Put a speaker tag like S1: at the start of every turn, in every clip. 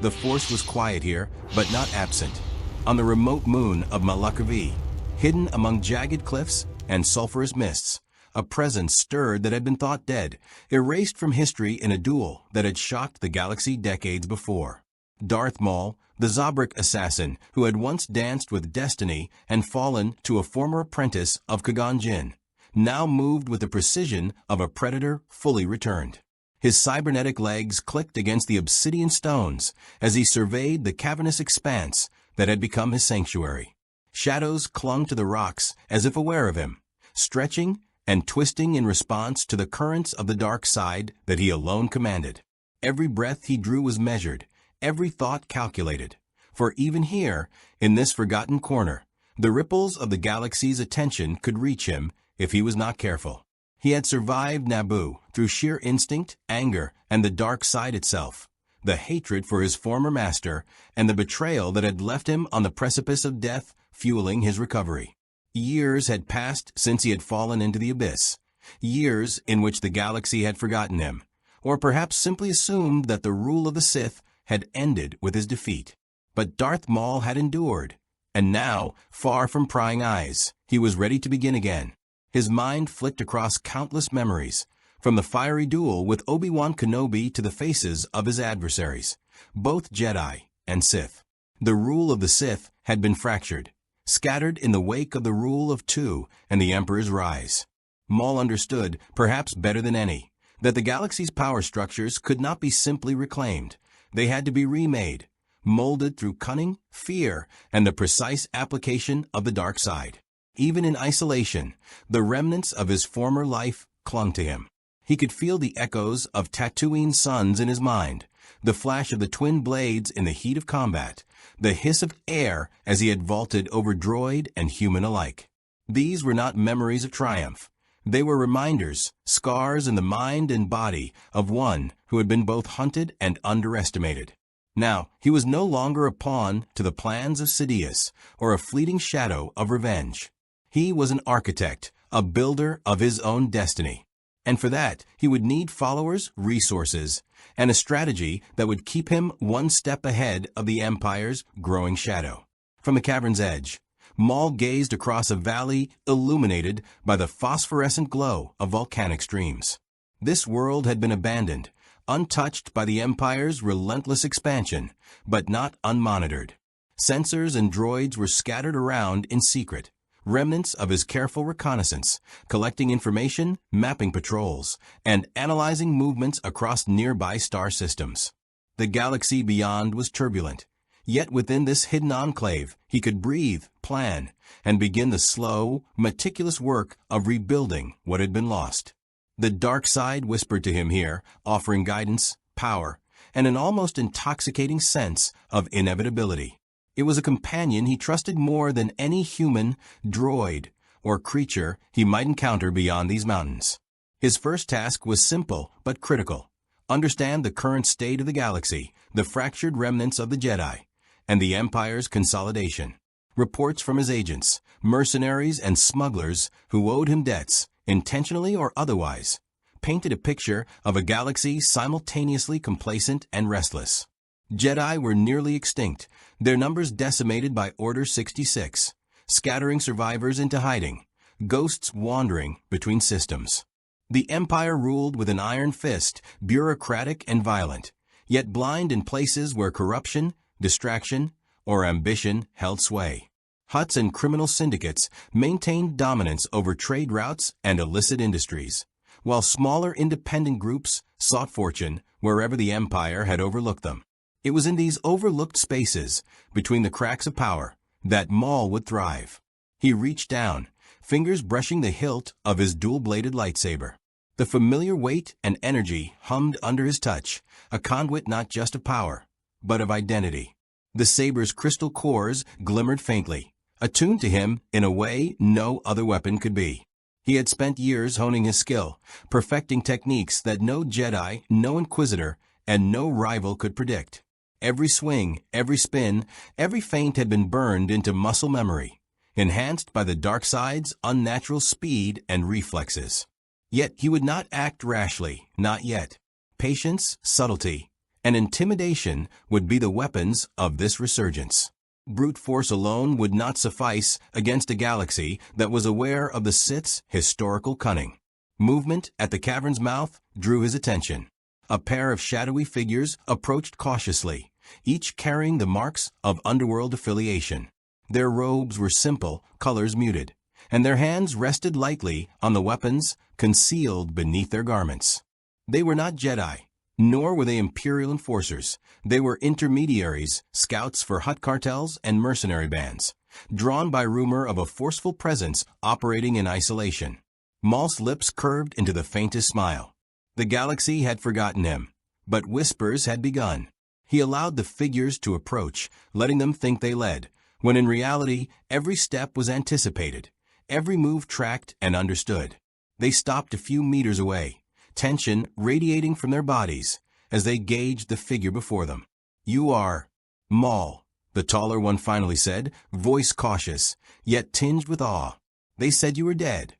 S1: The Force was quiet here, but not absent. On the remote moon of Malakavi, hidden among jagged cliffs and sulphurous mists, a presence stirred that had been thought dead, erased from history in a duel that had shocked the galaxy decades before. Darth Maul, the Zabrak assassin who had once danced with destiny and fallen to a former apprentice of Qui-Gon Jinn, now moved with the precision of a predator fully returned. His cybernetic legs clicked against the obsidian stones as he surveyed the cavernous expanse that had become his sanctuary. Shadows clung to the rocks as if aware of him, stretching and twisting in response to the currents of the dark side that he alone commanded. Every breath he drew was measured, every thought calculated. For even here, in this forgotten corner, the ripples of the galaxy's attention could reach him if he was not careful. He had survived Naboo through sheer instinct, anger, and the dark side itself, the hatred for his former master, and the betrayal that had left him on the precipice of death, fueling his recovery. Years had passed since he had fallen into the abyss, years in which the galaxy had forgotten him, or perhaps simply assumed that the rule of the Sith had ended with his defeat. But Darth Maul had endured, and now, far from prying eyes, he was ready to begin again. His mind flicked across countless memories, from the fiery duel with Obi-Wan Kenobi to the faces of his adversaries, both Jedi and Sith. The rule of the Sith had been fractured, scattered in the wake of the rule of two and the Emperor's rise. Maul understood, perhaps better than any, that the galaxy's power structures could not be simply reclaimed. They had to be remade, molded through cunning, fear, and the precise application of the dark side. Even in isolation, the remnants of his former life clung to him. He could feel the echoes of Tatooine's suns in his mind, the flash of the twin blades in the heat of combat, the hiss of air as he had vaulted over droid and human alike. These were not memories of triumph. They were reminders, scars in the mind and body of one who had been both hunted and underestimated. Now, he was no longer a pawn to the plans of Sidious or a fleeting shadow of revenge. He was an architect, a builder of his own destiny. And for that, he would need followers, resources, and a strategy that would keep him one step ahead of the Empire's growing shadow. From the cavern's edge, Maul gazed across a valley illuminated by the phosphorescent glow of volcanic streams. This world had been abandoned, untouched by the Empire's relentless expansion, but not unmonitored. Sensors and droids were scattered around in secret, remnants of his careful reconnaissance, collecting information, mapping patrols, and analyzing movements across nearby star systems. The galaxy beyond was turbulent, yet within this hidden enclave he could breathe, plan, and begin the slow, meticulous work of rebuilding what had been lost. The dark side whispered to him here, offering guidance, power, and an almost intoxicating sense of inevitability. It was a companion he trusted more than any human, droid, or creature he might encounter beyond these mountains. His first task was simple but critical. Understand the current state of the galaxy, the fractured remnants of the Jedi, and the Empire's consolidation. Reports from his agents, mercenaries and smugglers who owed him debts, intentionally or otherwise, painted a picture of a galaxy simultaneously complacent and restless. Jedi were nearly extinct, their numbers decimated by Order 66, scattering survivors into hiding, ghosts wandering between systems. The Empire ruled with an iron fist, bureaucratic and violent, yet blind in places where corruption, distraction, or ambition held sway. Hutts and criminal syndicates maintained dominance over trade routes and illicit industries, while smaller independent groups sought fortune wherever the Empire had overlooked them. It was in these overlooked spaces, between the cracks of power, that Maul would thrive. He reached down, fingers brushing the hilt of his dual-bladed lightsaber. The familiar weight and energy hummed under his touch, a conduit not just of power, but of identity. The saber's crystal cores glimmered faintly, attuned to him in a way no other weapon could be. He had spent years honing his skill, perfecting techniques that no Jedi, no Inquisitor, and no rival could predict. Every swing, every spin, every feint had been burned into muscle memory, enhanced by the dark side's unnatural speed and reflexes. Yet he would not act rashly, not yet. Patience, subtlety, and intimidation would be the weapons of this resurgence. Brute force alone would not suffice against a galaxy that was aware of the Sith's historical cunning. Movement at the cavern's mouth drew his attention. A pair of shadowy figures approached cautiously, each carrying the marks of underworld affiliation. Their robes were simple, colors muted, and their hands rested lightly on the weapons concealed beneath their garments. They were not Jedi, nor were they Imperial enforcers. They were intermediaries, scouts for Hutt cartels and mercenary bands, drawn by rumor of a forceful presence operating in isolation. Maul's lips curved into the faintest smile. The galaxy had forgotten him, but whispers had begun. He allowed the figures to approach, letting them think they led, when in reality every step was anticipated, every move tracked and understood. They stopped a few meters away, tension radiating from their bodies as they gauged the figure before them. "You are Maul," the taller one finally said, voice cautious, yet tinged with awe. "They said you were dead."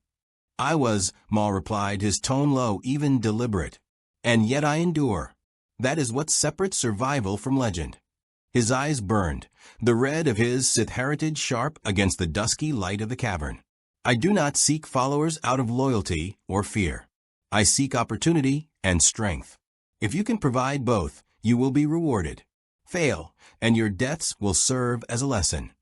S1: "I was," Maul replied, his tone low, even deliberate. "And yet I endure. That is what separates survival from legend." His eyes burned, the red of his Sith heritage sharp against the dusky light of the cavern. "I do not seek followers out of loyalty or fear. I seek opportunity and strength. If you can provide both, you will be rewarded. Fail, and your deaths will serve as a lesson."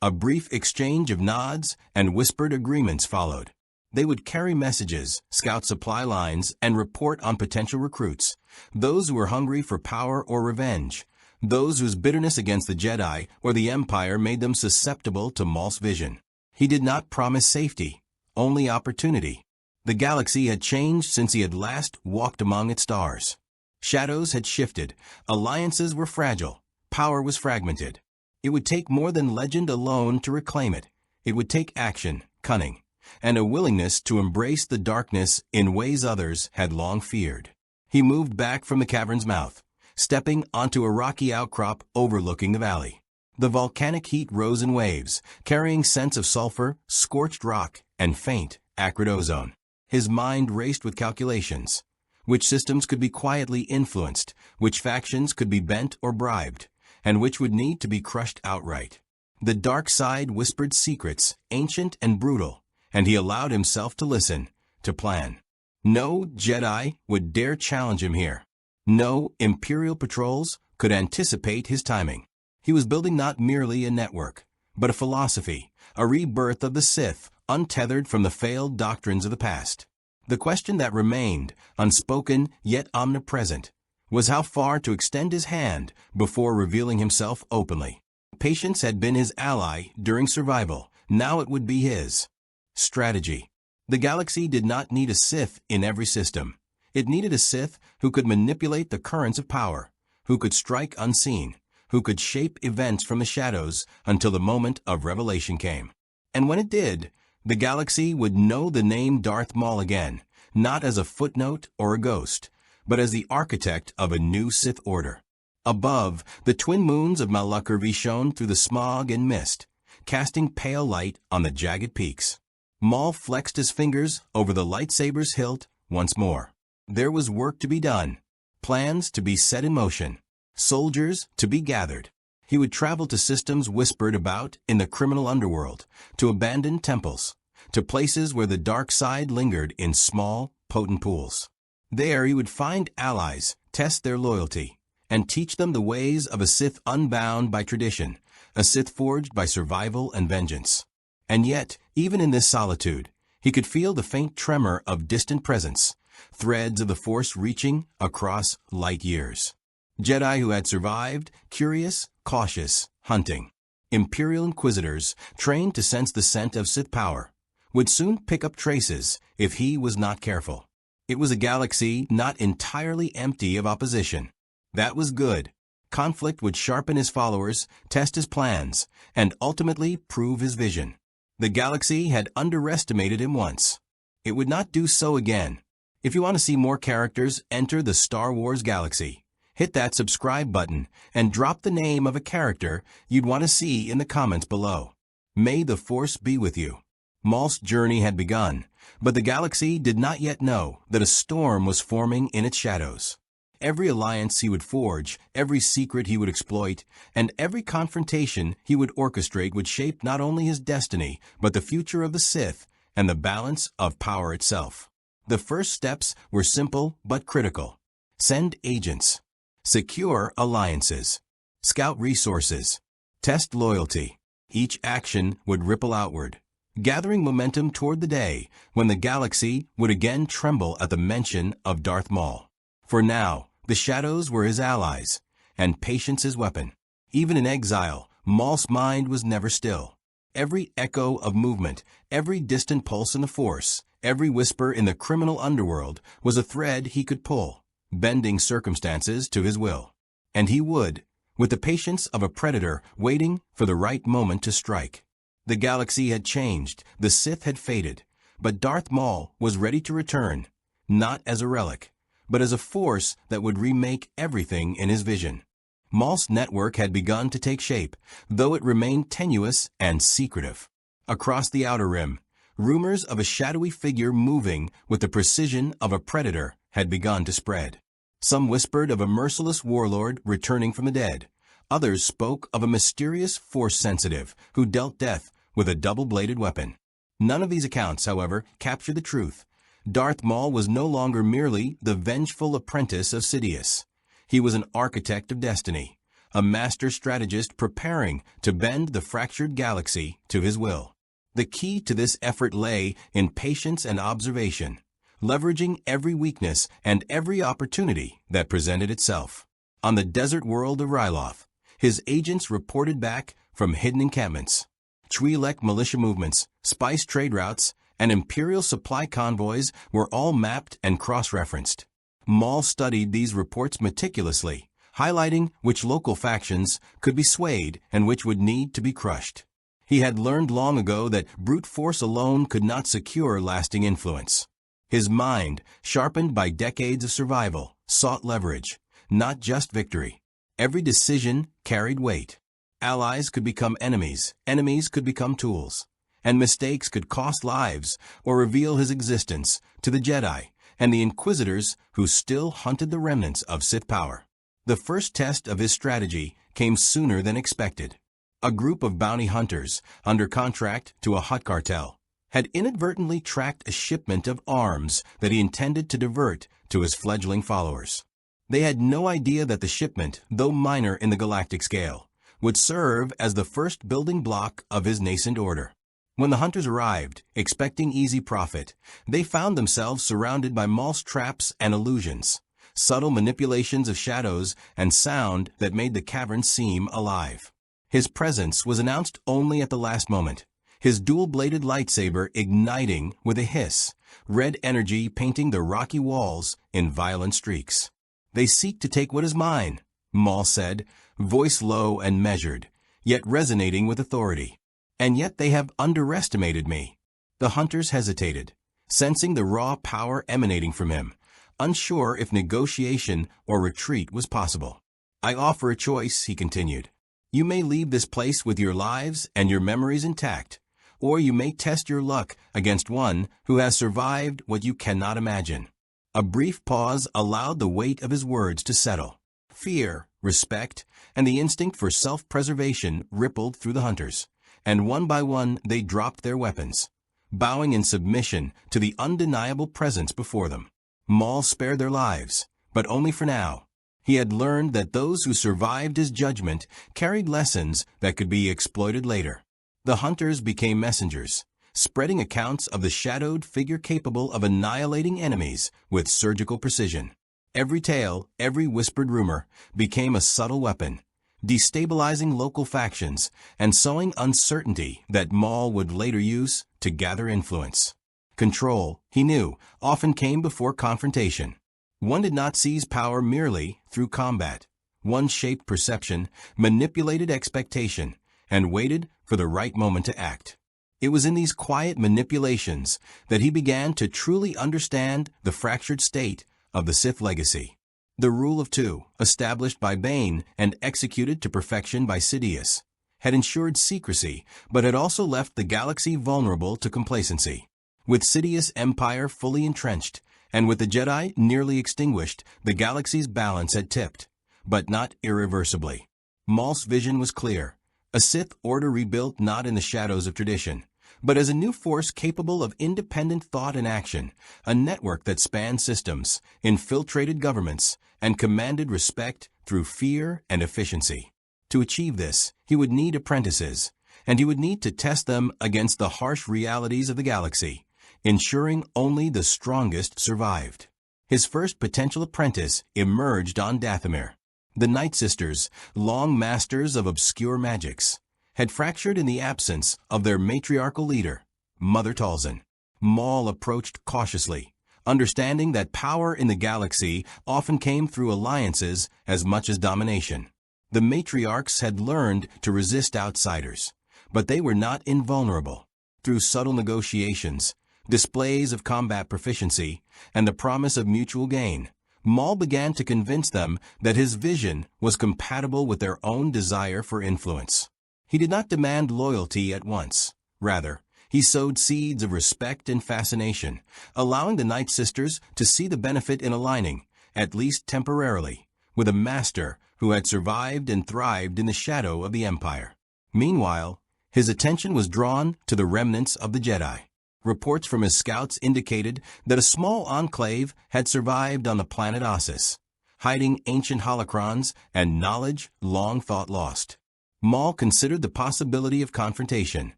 S1: A brief exchange of nods and whispered agreements followed. They would carry messages, scout supply lines, and report on potential recruits, those who were hungry for power or revenge, those whose bitterness against the Jedi or the Empire made them susceptible to Maul's vision. He did not promise safety, only opportunity. The galaxy had changed since he had last walked among its stars. Shadows had shifted, alliances were fragile, power was fragmented. It would take more than legend alone to reclaim it. It would take action, cunning, and a willingness to embrace the darkness in ways others had long feared. He moved back from the cavern's mouth, stepping onto a rocky outcrop overlooking the valley. The volcanic heat rose in waves, carrying scents of sulfur, scorched rock, and faint, acrid ozone. His mind raced with calculations. Which systems could be quietly influenced, which factions could be bent or bribed, and which would need to be crushed outright. The dark side whispered secrets, ancient and brutal, and he allowed himself to listen, to plan. No Jedi would dare challenge him here. No Imperial patrols could anticipate his timing. He was building not merely a network, but a philosophy, a rebirth of the Sith, untethered from the failed doctrines of the past. The question that remained, unspoken yet omnipresent, was how far to extend his hand before revealing himself openly. Patience had been his ally during survival, now it would be his. Strategy. The galaxy did not need a Sith in every system. It needed a Sith who could manipulate the currents of power, who could strike unseen, who could shape events from the shadows until the moment of revelation came. And when it did, the galaxy would know the name Darth Maul again, not as a footnote or a ghost, but as the architect of a new Sith Order. Above, the twin moons of Malakirvi shone through the smog and mist, casting pale light on the jagged peaks. Maul flexed his fingers over the lightsaber's hilt once more. There was work to be done, plans to be set in motion, soldiers to be gathered. He would travel to systems whispered about in the criminal underworld, to abandoned temples, to places where the dark side lingered in small, potent pools. There he would find allies, test their loyalty, and teach them the ways of a Sith unbound by tradition, a Sith forged by survival and vengeance. And yet, even in this solitude, he could feel the faint tremor of distant presence, threads of the Force reaching across light years. Jedi who had survived, curious, cautious, hunting. Imperial Inquisitors, trained to sense the scent of Sith power, would soon pick up traces if he was not careful. It was a galaxy not entirely empty of opposition. That was good. Conflict would sharpen his followers, test his plans, and ultimately prove his vision. The galaxy had underestimated him once. It would not do so again. If you want to see more characters enter the Star Wars galaxy, hit that subscribe button and drop the name of a character you'd want to see in the comments below. May the Force be with you. Maul's journey had begun, but the galaxy did not yet know that a storm was forming in its shadows. Every alliance he would forge, every secret he would exploit, and every confrontation he would orchestrate would shape not only his destiny, but the future of the Sith and the balance of power itself. The first steps were simple but critical. Send agents. Secure alliances. Scout resources. Test loyalty. Each action would ripple outward, gathering momentum toward the day when the galaxy would again tremble at the mention of Darth Maul. For now, the shadows were his allies, and patience his weapon. Even in exile, Maul's mind was never still. Every echo of movement, every distant pulse in the Force, every whisper in the criminal underworld was a thread he could pull, bending circumstances to his will. And he would, with the patience of a predator waiting for the right moment to strike. The galaxy had changed, the Sith had faded, but Darth Maul was ready to return, not as a relic, but as a force that would remake everything in his vision. Maul's network had begun to take shape, though it remained tenuous and secretive. Across the Outer Rim, rumors of a shadowy figure moving with the precision of a predator had begun to spread. Some whispered of a merciless warlord returning from the dead. Others spoke of a mysterious Force-sensitive who dealt death with a double-bladed weapon. None of these accounts, however, captured the truth. Darth Maul was no longer merely the vengeful apprentice of Sidious. He was an architect of destiny, a master strategist preparing to bend the fractured galaxy to his will. The key to this effort lay in patience and observation, leveraging every weakness and every opportunity that presented itself. On the desert world of Ryloth, his agents reported back from hidden encampments. Twi'lek militia movements, spice trade routes, and Imperial supply convoys were all mapped and cross-referenced. Maul studied these reports meticulously, highlighting which local factions could be swayed and which would need to be crushed. He had learned long ago that brute force alone could not secure lasting influence. His mind, sharpened by decades of survival, sought leverage, not just victory. Every decision carried weight. Allies could become enemies, enemies could become tools, and mistakes could cost lives or reveal his existence to the Jedi and the Inquisitors who still hunted the remnants of Sith power. The first test of his strategy came sooner than expected. A group of bounty hunters, under contract to a Hutt cartel, had inadvertently tracked a shipment of arms that he intended to divert to his fledgling followers. They had no idea that the shipment, though minor in the galactic scale, would serve as the first building block of his nascent order. When the hunters arrived, expecting easy profit, they found themselves surrounded by Maul's traps and illusions, subtle manipulations of shadows and sound that made the cavern seem alive. His presence was announced only at the last moment, his dual-bladed lightsaber igniting with a hiss, red energy painting the rocky walls in violent streaks. "They seek to take what is mine," Maul said, voice low and measured, yet resonating with authority. "And yet they have underestimated me." The hunters hesitated, sensing the raw power emanating from him, unsure if negotiation or retreat was possible. "I offer a choice," he continued. "You may leave this place with your lives and your memories intact, or you may test your luck against one who has survived what you cannot imagine." A brief pause allowed the weight of his words to settle. Fear, respect, and the instinct for self-preservation rippled through the hunters, and one by one they dropped their weapons, bowing in submission to the undeniable presence before them. Maul spared their lives, but only for now. He had learned that those who survived his judgment carried lessons that could be exploited later. The hunters became messengers, spreading accounts of the shadowed figure capable of annihilating enemies with surgical precision. Every tale, every whispered rumor, became a subtle weapon, destabilizing local factions and sowing uncertainty that Maul would later use to gather influence. Control, he knew, often came before confrontation. One did not seize power merely through combat. One shaped perception, manipulated expectation, and waited for the right moment to act. It was in these quiet manipulations that he began to truly understand the fractured state of the Sith legacy. The rule of two, established by Bane and executed to perfection by Sidious, had ensured secrecy, but had also left the galaxy vulnerable to complacency. With Sidious' empire fully entrenched, and with the Jedi nearly extinguished, the galaxy's balance had tipped, but not irreversibly. Maul's vision was clear, a Sith Order rebuilt not in the shadows of tradition, but as a new force capable of independent thought and action, a network that spanned systems, infiltrated governments, and commanded respect through fear and efficiency. To achieve this, he would need apprentices, and he would need to test them against the harsh realities of the galaxy, ensuring only the strongest survived. His first potential apprentice emerged on Dathomir. The Night Sisters, long masters of obscure magics, had fractured in the absence of their matriarchal leader, Mother Talzin. Maul approached cautiously, understanding that power in the galaxy often came through alliances as much as domination. The matriarchs had learned to resist outsiders, but they were not invulnerable. Through subtle negotiations, displays of combat proficiency, and the promise of mutual gain, Maul began to convince them that his vision was compatible with their own desire for influence. He did not demand loyalty at once. Rather, he sowed seeds of respect and fascination, allowing the Night Sisters to see the benefit in aligning, at least temporarily, with a master who had survived and thrived in the shadow of the Empire. Meanwhile, his attention was drawn to the remnants of the Jedi. Reports from his scouts indicated that a small enclave had survived on the planet Ossus, hiding ancient holocrons and knowledge long thought lost. Maul considered the possibility of confrontation,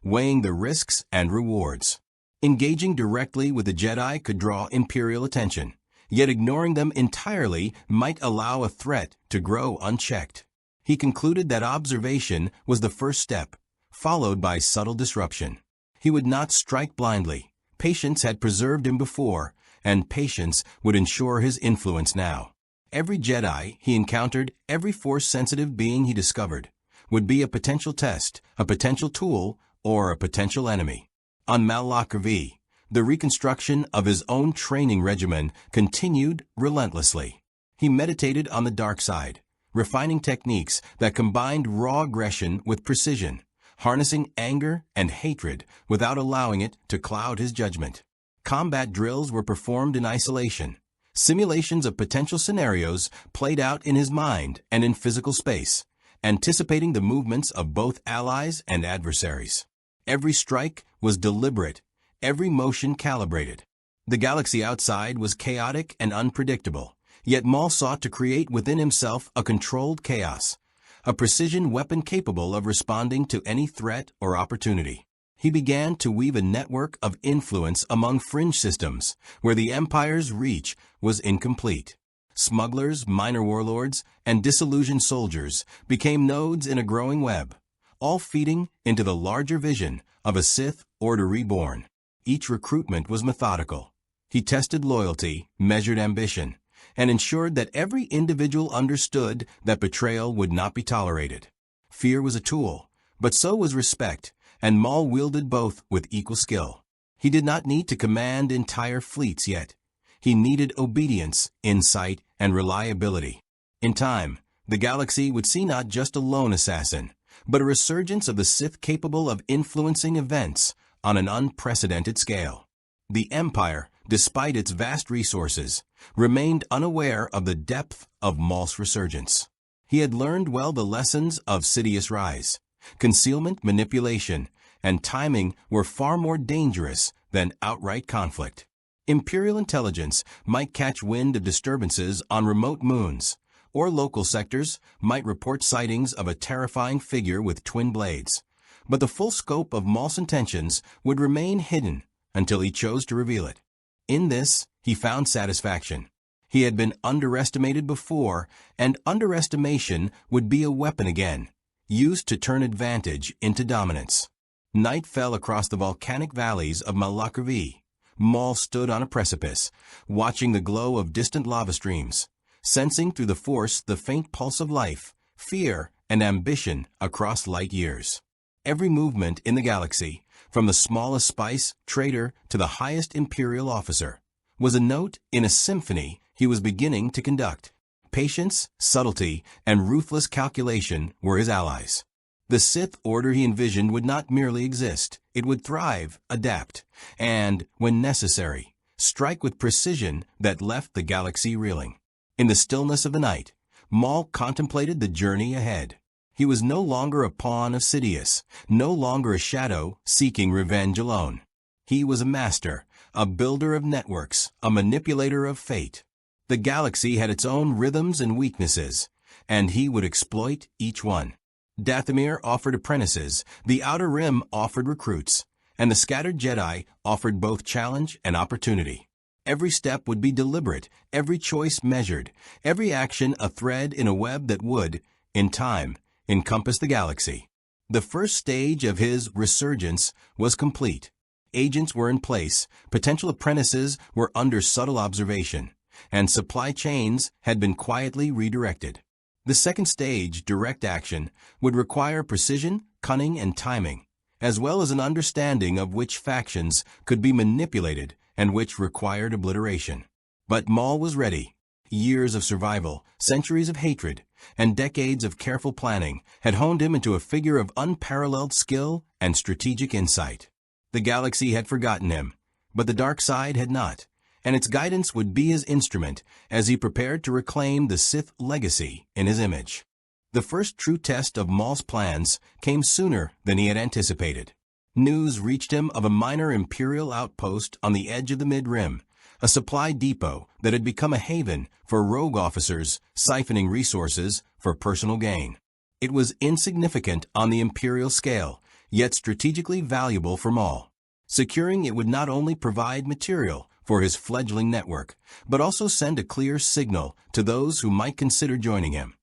S1: weighing the risks and rewards. Engaging directly with the Jedi could draw Imperial attention, yet ignoring them entirely might allow a threat to grow unchecked. He concluded that observation was the first step, followed by subtle disruption. He would not strike blindly. Patience had preserved him before, and patience would ensure his influence now. Every Jedi he encountered, every Force-sensitive being he discovered, would be a potential test, a potential tool, or a potential enemy. On Malachor V, the reconstruction of his own training regimen continued relentlessly. He meditated on the dark side, refining techniques that combined raw aggression with precision, harnessing anger and hatred without allowing it to cloud his judgment. Combat drills were performed in isolation. Simulations of potential scenarios played out in his mind and in physical space, anticipating the movements of both allies and adversaries. Every strike was deliberate, every motion calibrated. The galaxy outside was chaotic and unpredictable, yet Maul sought to create within himself a controlled chaos, a precision weapon capable of responding to any threat or opportunity. He began to weave a network of influence among fringe systems where the Empire's reach was incomplete. Smugglers, minor warlords, and disillusioned soldiers became nodes in a growing web, all feeding into the larger vision of a Sith Order reborn. Each recruitment was methodical. He tested loyalty, measured ambition, and ensured that every individual understood that betrayal would not be tolerated. Fear was a tool, but so was respect, and Maul wielded both with equal skill. He did not need to command entire fleets yet. He needed obedience, insight, and reliability. In time, the galaxy would see not just a lone assassin, but a resurgence of the Sith capable of influencing events on an unprecedented scale. The Empire, despite its vast resources, remained unaware of the depth of Maul's resurgence. He had learned well the lessons of Sidious's rise. Concealment, manipulation, and timing were far more dangerous than outright conflict. Imperial intelligence might catch wind of disturbances on remote moons, or local sectors might report sightings of a terrifying figure with twin blades. But the full scope of Maul's intentions would remain hidden until he chose to reveal it. In this, he found satisfaction. He had been underestimated before, and underestimation would be a weapon again, used to turn advantage into dominance. Night fell across the volcanic valleys of Malachor V. Maul stood on a precipice, watching the glow of distant lava streams, sensing through the Force the faint pulse of life, fear, and ambition across light years. Every movement in the galaxy, from the smallest spice trader to the highest Imperial officer, was a note in a symphony he was beginning to conduct. Patience, subtlety, and ruthless calculation were his allies. The Sith Order he envisioned would not merely exist, it would thrive, adapt, and, when necessary, strike with precision that left the galaxy reeling. In the stillness of the night, Maul contemplated the journey ahead. He was no longer a pawn of Sidious, no longer a shadow seeking revenge alone. He was a master, a builder of networks, a manipulator of fate. The galaxy had its own rhythms and weaknesses, and he would exploit each one. Dathomir offered apprentices, the Outer Rim offered recruits, and the scattered Jedi offered both challenge and opportunity. Every step would be deliberate, every choice measured, every action a thread in a web that would, in time, encompass the galaxy. The first stage of his resurgence was complete. Agents were in place, potential apprentices were under subtle observation, and supply chains had been quietly redirected. The second stage, direct action, would require precision, cunning, and timing, as well as an understanding of which factions could be manipulated and which required obliteration. But Maul was ready. Years of survival, centuries of hatred, and decades of careful planning had honed him into a figure of unparalleled skill and strategic insight. The galaxy had forgotten him, but the dark side had not, and its guidance would be his instrument as he prepared to reclaim the Sith legacy in his image. The first true test of Maul's plans came sooner than he had anticipated. News reached him of a minor Imperial outpost on the edge of the Mid-Rim, a supply depot that had become a haven for rogue officers siphoning resources for personal gain. It was insignificant on the Imperial scale, yet strategically valuable for Maul. Securing it would not only provide material for his fledgling network, but also send a clear signal to those who might consider joining him.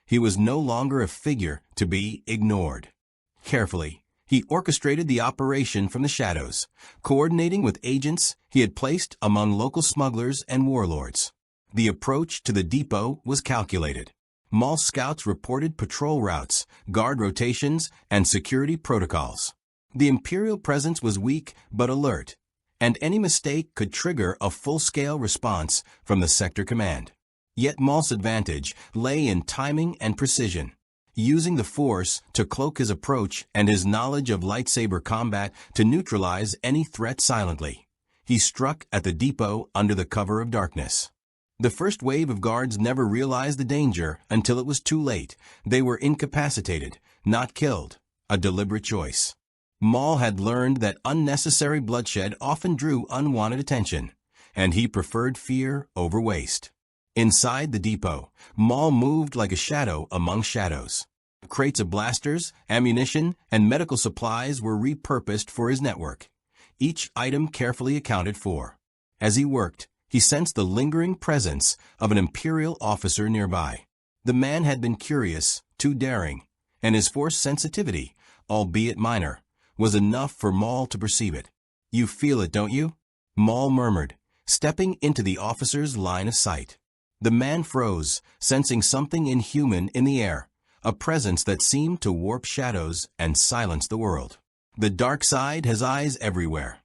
S1: He was no longer a figure to be ignored. Carefully, he orchestrated the operation from the shadows, coordinating with agents he had placed among local smugglers and warlords. The approach to the depot was calculated. Maul's scouts reported patrol routes, guard rotations, and security protocols. The Imperial presence was weak but alert, and any mistake could trigger a full-scale response from the sector command. Yet Maul's advantage lay in timing and precision. Using the Force to cloak his approach and his knowledge of lightsaber combat to neutralize any threat silently, he struck at the depot under the cover of darkness. The first wave of guards never realized the danger until it was too late. They were incapacitated, not killed, a deliberate choice. Maul had learned that unnecessary bloodshed often drew unwanted attention, and he preferred fear over waste. Inside the depot, Maul moved like a shadow among shadows. Crates of blasters, ammunition, and medical supplies were repurposed for his network, each item carefully accounted for. As he worked, he sensed the lingering presence of an Imperial officer nearby. The man had been curious, too daring, and his Force sensitivity, albeit minor, was enough for Maul to perceive it. "You feel it, don't you?" Maul murmured, stepping into the officer's line of sight. The man froze, sensing something inhuman in the air, a presence that seemed to warp shadows and silence the world. The dark side has eyes everywhere.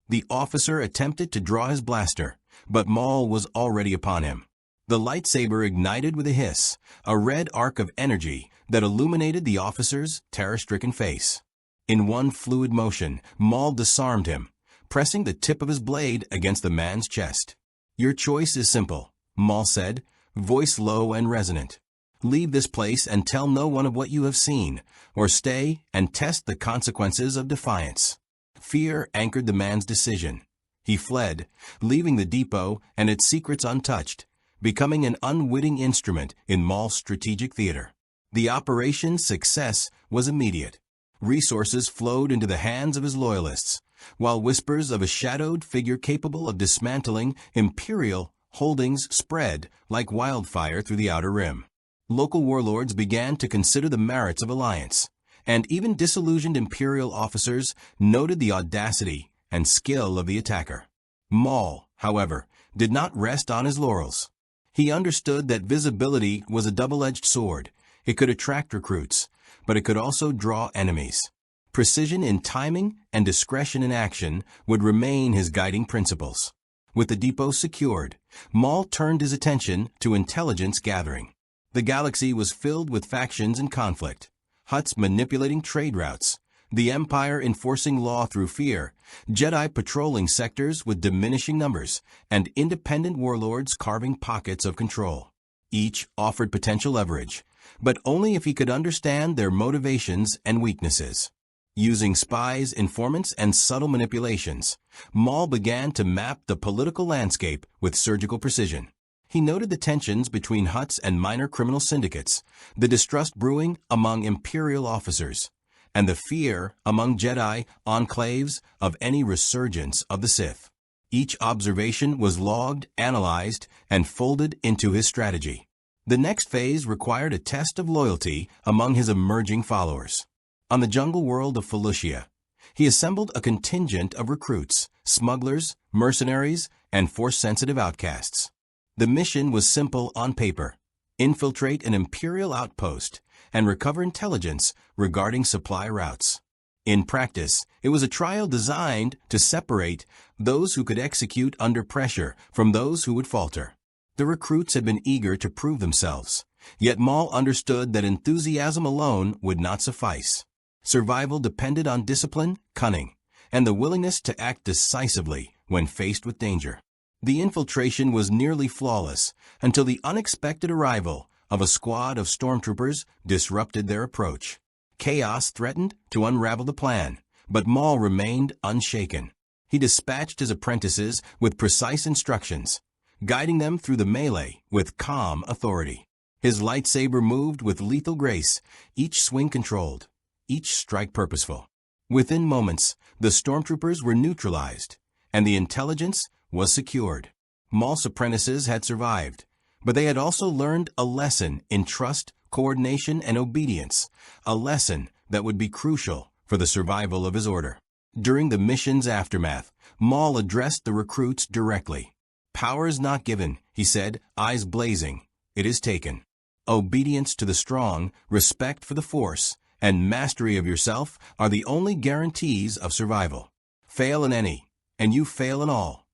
S1: The officer attempted to draw his blaster, but Maul was already upon him. The lightsaber ignited with a hiss, a red arc of energy that illuminated the officer's terror-stricken face. In one fluid motion, Maul disarmed him, pressing the tip of his blade against the man's chest. "Your choice is simple," Maul said, voice low and resonant. "Leave this place and tell no one of what you have seen, or stay and test the consequences of defiance." Fear anchored the man's decision. He fled, leaving the depot and its secrets untouched, becoming an unwitting instrument in Maul's strategic theater. The operation's success was immediate. Resources flowed into the hands of his loyalists, while whispers of a shadowed figure capable of dismantling Imperial holdings spread like wildfire through the Outer Rim. Local warlords began to consider the merits of alliance, and even disillusioned Imperial officers noted the audacity and skill of the attacker. Maul, however, did not rest on his laurels. He understood that visibility was a double-edged sword. It could attract recruits, but it could also draw enemies. Precision in timing and discretion in action would remain his guiding principles. With the depot secured, Maul turned his attention to intelligence gathering. The galaxy was filled with factions in conflict, Hutts manipulating trade routes, The Empire enforcing law through fear, Jedi patrolling sectors with diminishing numbers, and independent warlords carving pockets of control. Each offered potential leverage, but only if he could understand their motivations and weaknesses. Using spies, informants, and subtle manipulations, Maul began to map the political landscape with surgical precision. He noted the tensions between Hutts and minor criminal syndicates, the distrust brewing among Imperial officers, and the fear among Jedi enclaves of any resurgence of the Sith. Each observation was logged, analyzed, and folded into his strategy. The next phase required a test of loyalty among his emerging followers. On the jungle world of Felucia, he assembled a contingent of recruits, smugglers, mercenaries, and force-sensitive outcasts. The mission was simple on paper: infiltrate an Imperial outpost and recover intelligence regarding supply routes. In practice, it was a trial designed to separate those who could execute under pressure from those who would falter. The recruits had been eager to prove themselves, yet Maul understood that enthusiasm alone would not suffice. Survival depended on discipline, cunning, and the willingness to act decisively when faced with danger. The infiltration was nearly flawless until the unexpected arrival of a squad of stormtroopers disrupted their approach. Chaos threatened to unravel the plan, but Maul remained unshaken. He dispatched his apprentices with precise instructions, guiding them through the melee with calm authority. His lightsaber moved with lethal grace, each swing controlled, each strike purposeful. Within moments, the stormtroopers were neutralized, and the intelligence was secured. Maul's apprentices had survived, but they had also learned a lesson in trust, coordination, and obedience, a lesson that would be crucial for the survival of his order. During the mission's aftermath, Maul addressed the recruits directly. "Power is not given," he said, eyes blazing. "It is taken. Obedience to the strong, respect for the Force, and mastery of yourself are the only guarantees of survival. Fail in any, and you fail in all."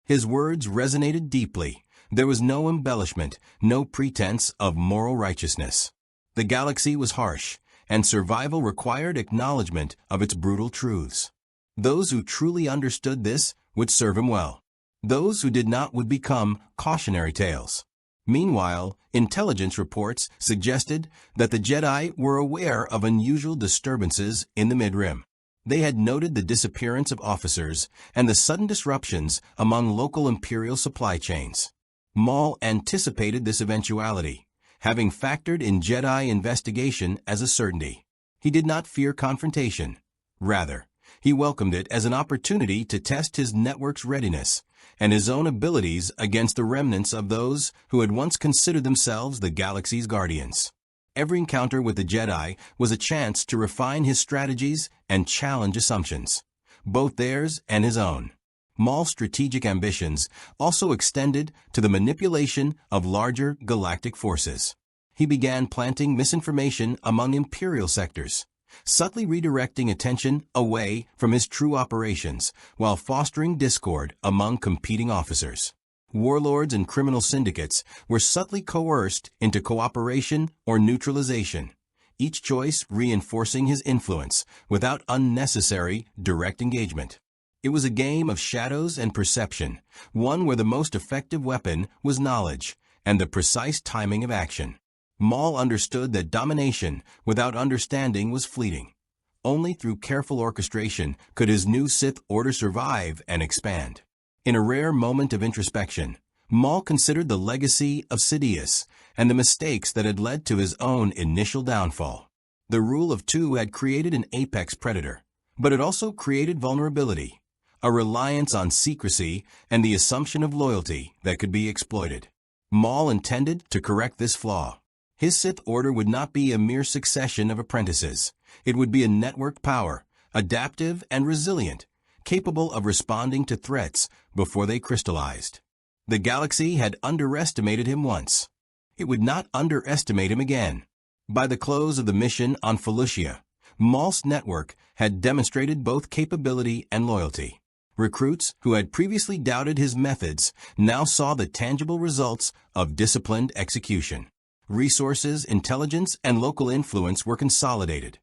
S1: His words resonated deeply. There was no embellishment, no pretense of moral righteousness. The galaxy was harsh, and survival required acknowledgement of its brutal truths. Those who truly understood this would serve him well. Those who did not would become cautionary tales. Meanwhile, intelligence reports suggested that the Jedi were aware of unusual disturbances in the Mid-Rim. They had noted the disappearance of officers and the sudden disruptions among local Imperial supply chains. Maul anticipated this eventuality, having factored in Jedi investigation as a certainty. He did not fear confrontation. Rather, he welcomed it as an opportunity to test his network's readiness and his own abilities against the remnants of those who had once considered themselves the galaxy's guardians. Every encounter with the Jedi was a chance to refine his strategies and challenge assumptions, both theirs and his own. Maul's strategic ambitions also extended to the manipulation of larger galactic forces. He began planting misinformation among Imperial sectors, subtly redirecting attention away from his true operations while fostering discord among competing officers. Warlords and criminal syndicates were subtly coerced into cooperation or neutralization, each choice reinforcing his influence without unnecessary direct engagement. It was a game of shadows and perception, one where the most effective weapon was knowledge and the precise timing of action. Maul understood that domination without understanding was fleeting. Only through careful orchestration could his new Sith Order survive and expand. In a rare moment of introspection, Maul considered the legacy of Sidious and the mistakes that had led to his own initial downfall. The rule of two had created an apex predator, but it also created vulnerability, a reliance on secrecy and the assumption of loyalty that could be exploited. Maul intended to correct this flaw. His Sith Order would not be a mere succession of apprentices. It would be a network power, adaptive and resilient, capable of responding to threats before they crystallized. The galaxy had underestimated him once. It would not underestimate him again. By the close of the mission on Felucia, Maul's network had demonstrated both capability and loyalty. Recruits who had previously doubted his methods now saw the tangible results of disciplined execution. Resources, intelligence, and local influence were consolidated,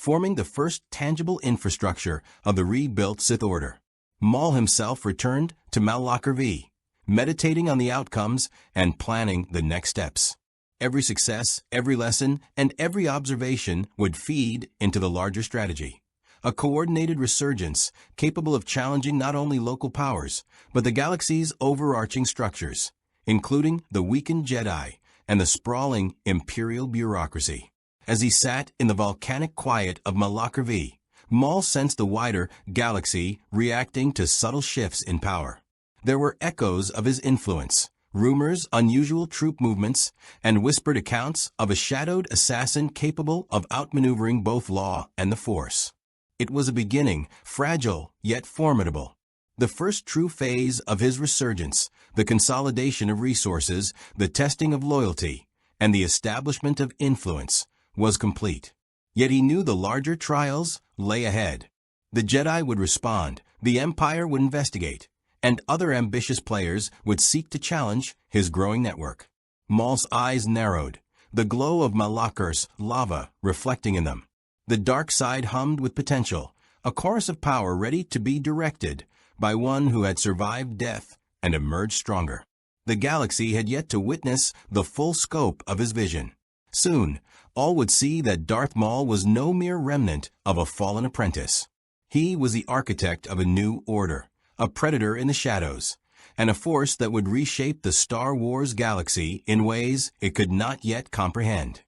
S1: forming the first tangible infrastructure of the rebuilt Sith Order. Maul himself returned to Malachor V, meditating on the outcomes and planning the next steps. Every success, every lesson, and every observation would feed into the larger strategy. A coordinated resurgence capable of challenging not only local powers, but the galaxy's overarching structures, including the weakened Jedi and the sprawling Imperial bureaucracy. As he sat in the volcanic quiet of Malachor V, Maul sensed the wider galaxy reacting to subtle shifts in power. There were echoes of his influence, rumors, unusual troop movements, and whispered accounts of a shadowed assassin capable of outmaneuvering both law and the Force. It was a beginning, fragile yet formidable. The first true phase of his resurgence, the consolidation of resources, the testing of loyalty, and the establishment of influence, was complete. Yet he knew the larger trials lay ahead. The Jedi would respond, the Empire would investigate, and other ambitious players would seek to challenge his growing network. Maul's eyes narrowed, the glow of Malachor's lava reflecting in them. The dark side hummed with potential, a chorus of power ready to be directed by one who had survived death and emerged stronger. The galaxy had yet to witness the full scope of his vision. Soon, all would see that Darth Maul was no mere remnant of a fallen apprentice. He was the architect of a new order, a predator in the shadows, and a force that would reshape the Star Wars galaxy in ways it could not yet comprehend.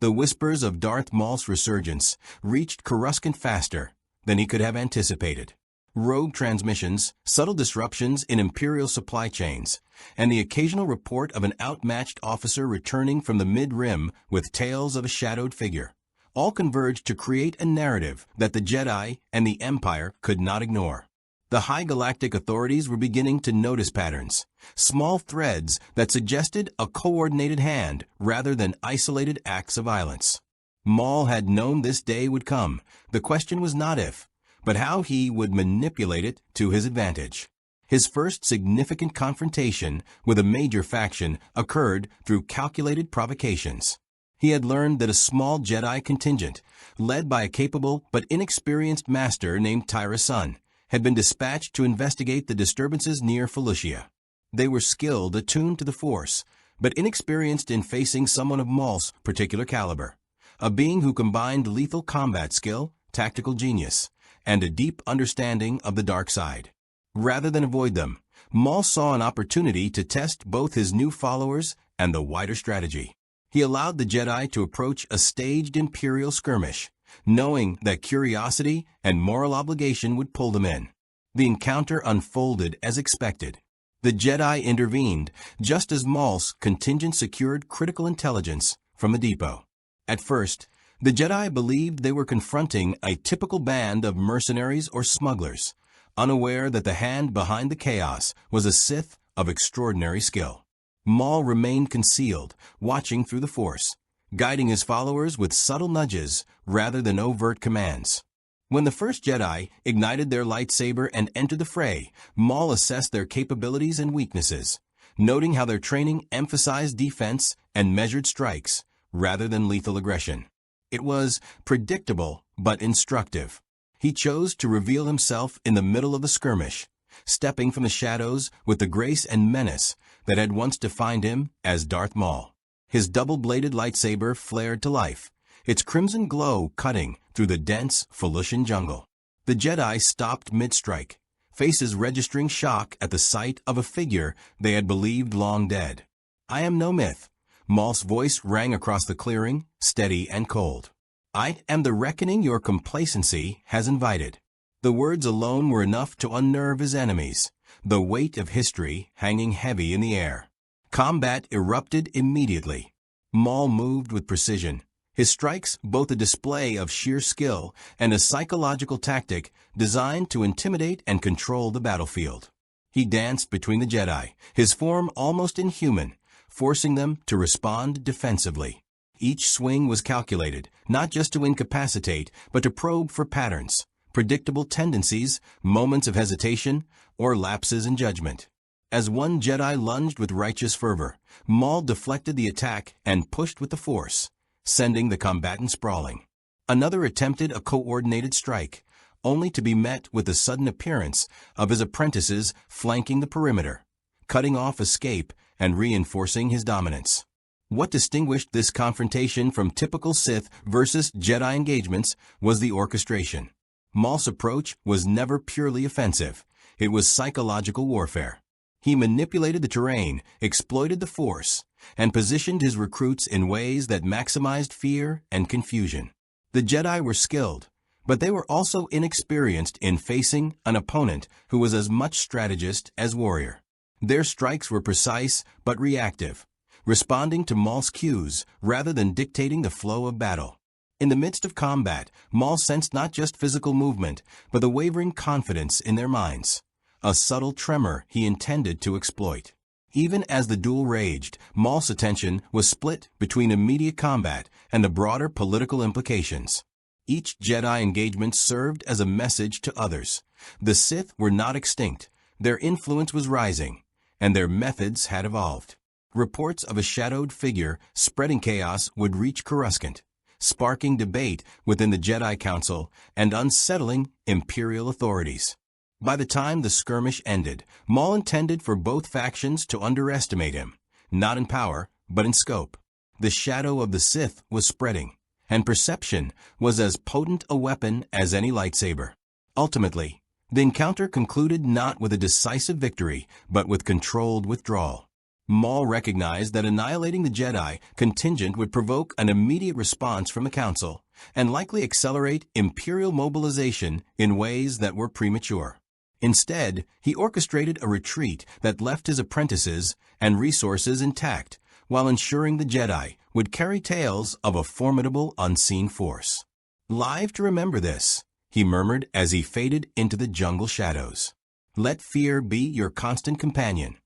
S1: The whispers of Darth Maul's resurgence reached Coruscant faster than he could have anticipated. Rogue transmissions, subtle disruptions in Imperial supply chains, and the occasional report of an outmatched officer returning from the mid-rim with tales of a shadowed figure, all converged to create a narrative that the Jedi and the Empire could not ignore. The high galactic authorities were beginning to notice patterns, small threads that suggested a coordinated hand rather than isolated acts of violence. Maul had known this day would come. The question was not if, but how he would manipulate it to his advantage. His first significant confrontation with a major faction occurred through calculated provocations. He had learned that a small Jedi contingent, led by a capable but inexperienced master named Tyra Sun, had been dispatched to investigate the disturbances near Felucia. They were skilled, attuned to the Force, but inexperienced in facing someone of Maul's particular caliber, a being who combined lethal combat skill, tactical genius, and a deep understanding of the dark side. Rather than avoid them, Maul saw an opportunity to test both his new followers and the wider strategy. He allowed the Jedi to approach a staged Imperial skirmish, knowing that curiosity and moral obligation would pull them in. The encounter unfolded as expected. The Jedi intervened just as Maul's contingent secured critical intelligence from the depot. At first, the Jedi believed they were confronting a typical band of mercenaries or smugglers, unaware that the hand behind the chaos was a Sith of extraordinary skill. Maul remained concealed, watching through the Force, guiding his followers with subtle nudges rather than overt commands. When the first Jedi ignited their lightsaber and entered the fray, Maul assessed their capabilities and weaknesses, noting how their training emphasized defense and measured strikes rather than lethal aggression. It was predictable but instructive. He chose to reveal himself in the middle of the skirmish, stepping from the shadows with the grace and menace that had once defined him as Darth Maul. His double-bladed lightsaber flared to life, its crimson glow cutting through the dense Felucian jungle. The Jedi stopped mid-strike, faces registering shock at the sight of a figure they had believed long dead. "I am no myth." Maul's voice rang across the clearing, steady and cold. "I am the reckoning your complacency has invited." The words alone were enough to unnerve his enemies, the weight of history hanging heavy in the air. Combat erupted immediately. Maul moved with precision, his strikes both a display of sheer skill and a psychological tactic designed to intimidate and control the battlefield. He danced between the Jedi, his form almost inhuman, forcing them to respond defensively. Each swing was calculated, not just to incapacitate, but to probe for patterns, predictable tendencies, moments of hesitation, or lapses in judgment. As one Jedi lunged with righteous fervor, Maul deflected the attack and pushed with the Force, sending the combatant sprawling. Another attempted a coordinated strike, only to be met with the sudden appearance of his apprentices flanking the perimeter, cutting off escape and reinforcing his dominance. What distinguished this confrontation from typical Sith versus Jedi engagements was the orchestration. Maul's approach was never purely offensive. It was psychological warfare. He manipulated the terrain, exploited the Force, and positioned his recruits in ways that maximized fear and confusion. The Jedi were skilled, but they were also inexperienced in facing an opponent who was as much strategist as warrior. Their strikes were precise but reactive, responding to Maul's cues rather than dictating the flow of battle. In the midst of combat, Maul sensed not just physical movement, but the wavering confidence in their minds, a subtle tremor he intended to exploit. Even as the duel raged, Maul's attention was split between immediate combat and the broader political implications. Each Jedi engagement served as a message to others. The Sith were not extinct, their influence was rising, and their methods had evolved. Reports of a shadowed figure spreading chaos would reach Coruscant, sparking debate within the Jedi Council and unsettling Imperial authorities. By the time the skirmish ended, Maul intended for both factions to underestimate him, not in power, but in scope. The shadow of the Sith was spreading, and perception was as potent a weapon as any lightsaber. Ultimately, the encounter concluded not with a decisive victory, but with controlled withdrawal. Maul recognized that annihilating the Jedi contingent would provoke an immediate response from the Council, and likely accelerate Imperial mobilization in ways that were premature. Instead, he orchestrated a retreat that left his apprentices and resources intact, while ensuring the Jedi would carry tales of a formidable unseen force. "Live to remember this," he murmured as he faded into the jungle shadows. "Let fear be your constant companion."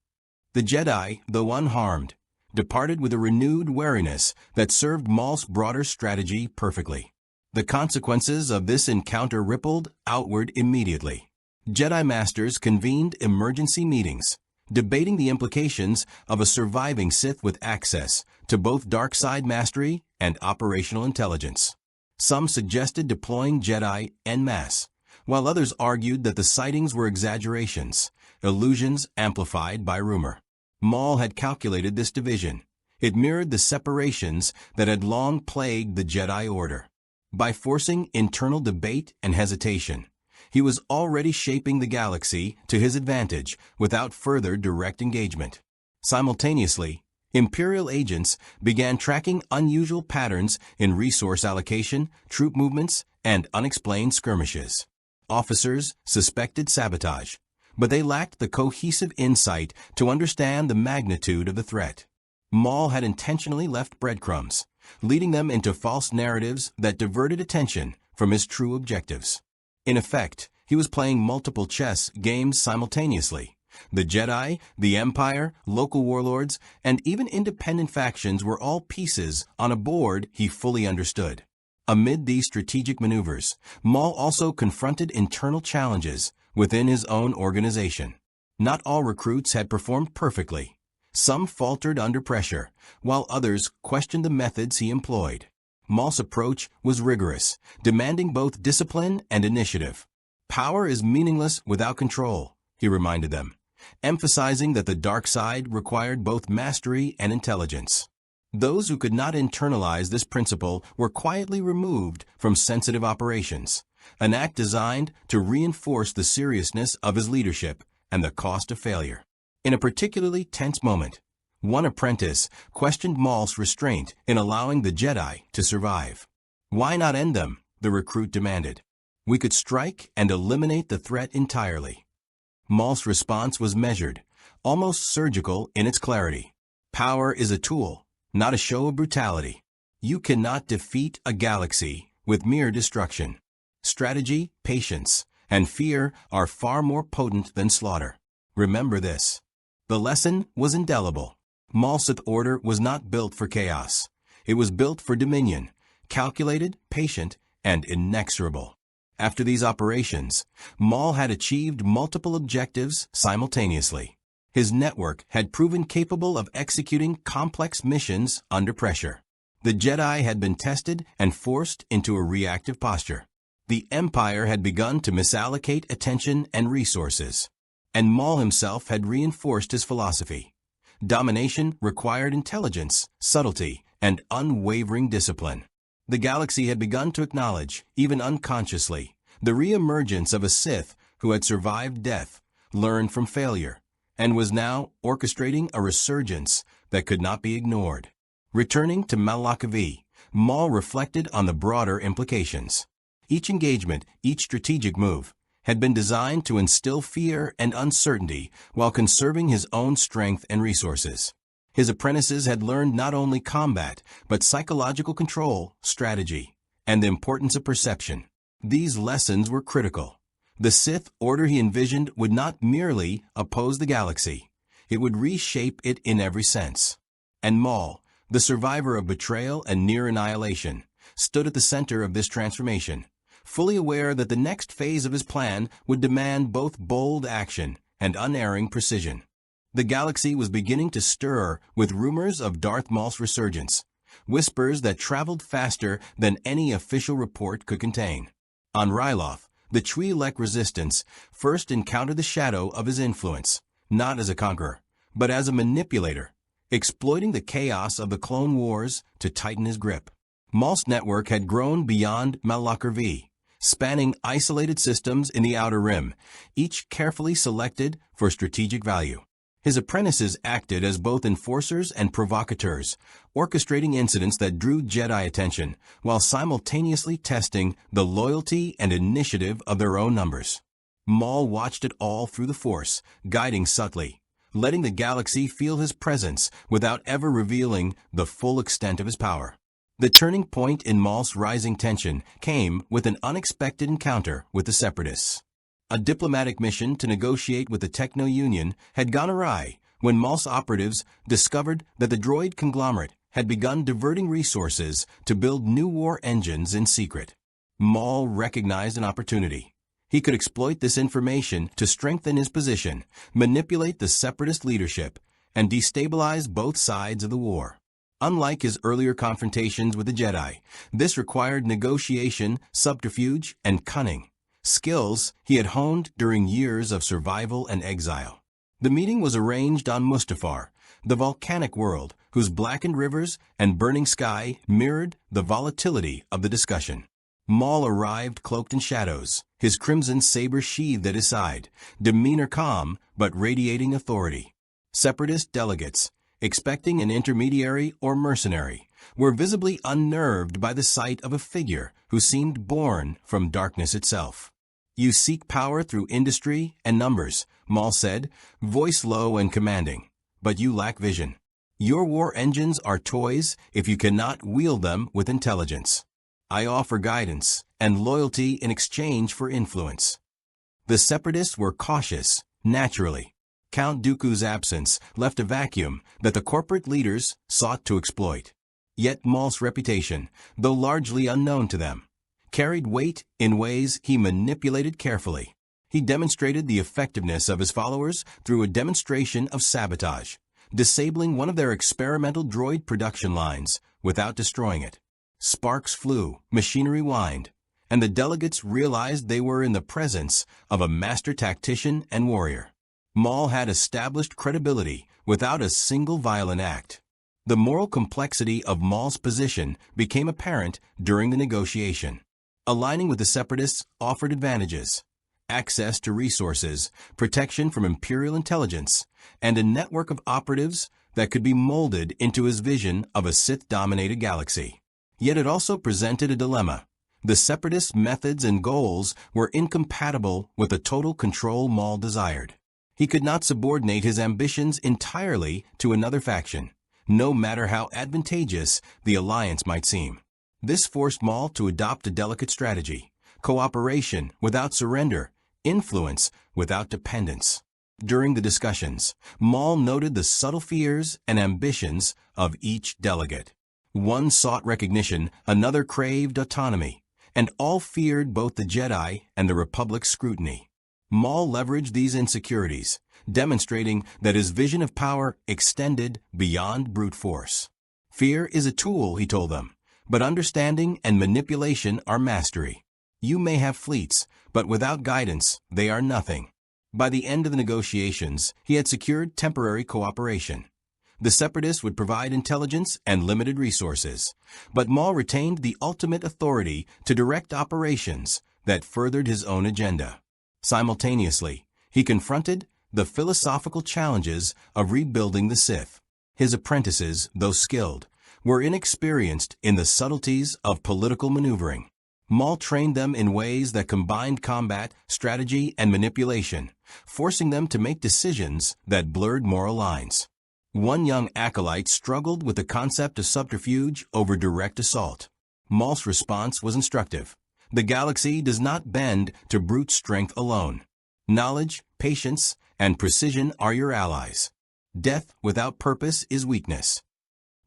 S1: The Jedi, though unharmed, departed with a renewed wariness that served Maul's broader strategy perfectly. The consequences of this encounter rippled outward immediately. Jedi Masters convened emergency meetings, debating the implications of a surviving Sith with access to both dark side mastery and operational intelligence. Some suggested deploying Jedi en masse, while others argued that the sightings were exaggerations, illusions amplified by rumor. Maul had calculated this division. It mirrored the separations that had long plagued the Jedi Order. By forcing internal debate and hesitation, he was already shaping the galaxy to his advantage without further direct engagement. Simultaneously, Imperial agents began tracking unusual patterns in resource allocation, troop movements, and unexplained skirmishes. Officers suspected sabotage, but they lacked the cohesive insight to understand the magnitude of the threat. Maul had intentionally left breadcrumbs, leading them into false narratives that diverted attention from his true objectives. In effect, he was playing multiple chess games simultaneously. The Jedi, the Empire, local warlords, and even independent factions were all pieces on a board he fully understood. Amid these strategic maneuvers, Maul also confronted internal challenges within his own organization. Not all recruits had performed perfectly. Some faltered under pressure, while others questioned the methods he employed. Maul's approach was rigorous, demanding both discipline and initiative. "Power is meaningless without control," he reminded them, emphasizing that the dark side required both mastery and intelligence. Those who could not internalize this principle were quietly removed from sensitive operations, an act designed to reinforce the seriousness of his leadership and the cost of failure. In a particularly tense moment, one apprentice questioned Maul's restraint in allowing the Jedi to survive. "Why not end them?" the recruit demanded. "We could strike and eliminate the threat entirely." Maul's response was measured, almost surgical in its clarity. "Power is a tool, not a show of brutality. You cannot defeat a galaxy with mere destruction. Strategy, patience, and fear are far more potent than slaughter. Remember this." The lesson was indelible. Maul's Sith Order was not built for chaos. It was built for dominion, calculated, patient, and inexorable. After these operations, Maul had achieved multiple objectives simultaneously. His network had proven capable of executing complex missions under pressure. The Jedi had been tested and forced into a reactive posture. The Empire had begun to misallocate attention and resources. And Maul himself had reinforced his philosophy. Domination required intelligence, subtlety, and unwavering discipline. The galaxy had begun to acknowledge, even unconsciously, the re-emergence of a Sith who had survived death, learned from failure, and was now orchestrating a resurgence that could not be ignored. Returning to Malakavi, Maul reflected on the broader implications. Each engagement, each strategic move, had been designed to instill fear and uncertainty while conserving his own strength and resources. His apprentices had learned not only combat, but psychological control, strategy, and the importance of perception. These lessons were critical. The Sith Order he envisioned would not merely oppose the galaxy, it would reshape it in every sense. And Maul, the survivor of betrayal and near annihilation, stood at the center of this transformation, fully aware that the next phase of his plan would demand both bold action and unerring precision. The galaxy was beginning to stir with rumors of Darth Maul's resurgence, whispers that traveled faster than any official report could contain. On Ryloth, the Twi'lek resistance first encountered the shadow of his influence, not as a conqueror, but as a manipulator, exploiting the chaos of the Clone Wars to tighten his grip. Maul's network had grown beyond Malakavi, spanning isolated systems in the Outer Rim, each carefully selected for strategic value. His apprentices acted as both enforcers and provocateurs, orchestrating incidents that drew Jedi attention, while simultaneously testing the loyalty and initiative of their own numbers. Maul watched it all through the Force, guiding subtly, letting the galaxy feel his presence without ever revealing the full extent of his power. The turning point in Maul's rising tension came with an unexpected encounter with the Separatists. A diplomatic mission to negotiate with the Techno-Union had gone awry when Maul's operatives discovered that the droid conglomerate had begun diverting resources to build new war engines in secret. Maul recognized an opportunity. He could exploit this information to strengthen his position, manipulate the Separatist leadership, and destabilize both sides of the war. Unlike his earlier confrontations with the Jedi, this required negotiation, subterfuge, and cunning, skills he had honed during years of survival and exile. The meeting was arranged on Mustafar, the volcanic world whose blackened rivers and burning sky mirrored the volatility of the discussion. Maul arrived cloaked in shadows, his crimson saber sheathed at his side, demeanor calm but radiating authority. Separatist delegates, expecting an intermediary or mercenary, were visibly unnerved by the sight of a figure who seemed born from darkness itself. "You seek power through industry and numbers," Maul said, voice low and commanding, "but you lack vision. Your war engines are toys if you cannot wield them with intelligence. I offer guidance and loyalty in exchange for influence." The Separatists were cautious, naturally. Count Dooku's absence left a vacuum that the corporate leaders sought to exploit. Yet Maul's reputation, though largely unknown to them, carried weight in ways he manipulated carefully. He demonstrated the effectiveness of his followers through a demonstration of sabotage, disabling one of their experimental droid production lines without destroying it. Sparks flew, machinery whined, and the delegates realized they were in the presence of a master tactician and warrior. Maul had established credibility without a single violent act. The moral complexity of Maul's position became apparent during the negotiation. Aligning with the Separatists offered advantages: access to resources, protection from Imperial intelligence, and a network of operatives that could be molded into his vision of a Sith-dominated galaxy. Yet it also presented a dilemma. The Separatists' methods and goals were incompatible with the total control Maul desired. He could not subordinate his ambitions entirely to another faction, no matter how advantageous the alliance might seem. This forced Maul to adopt a delicate strategy: cooperation without surrender, influence without dependence. During the discussions, Maul noted the subtle fears and ambitions of each delegate. One sought recognition, another craved autonomy, and all feared both the Jedi and the Republic's scrutiny. Maul leveraged these insecurities, demonstrating that his vision of power extended beyond brute force. Fear is a tool, he told them, but understanding and manipulation are mastery. You may have fleets, but without guidance, they are nothing. By the end of the negotiations, he had secured temporary cooperation. The Separatists would provide intelligence and limited resources, but Maul retained the ultimate authority to direct operations that furthered his own agenda. Simultaneously, he confronted the philosophical challenges of rebuilding the Sith. His apprentices, though skilled, were inexperienced in the subtleties of political maneuvering. Maul trained them in ways that combined combat, strategy, and manipulation, forcing them to make decisions that blurred moral lines. One young acolyte struggled with the concept of subterfuge over direct assault. Maul's response was instructive. The galaxy does not bend to brute strength alone. Knowledge, patience, and precision are your allies. Death without purpose is weakness.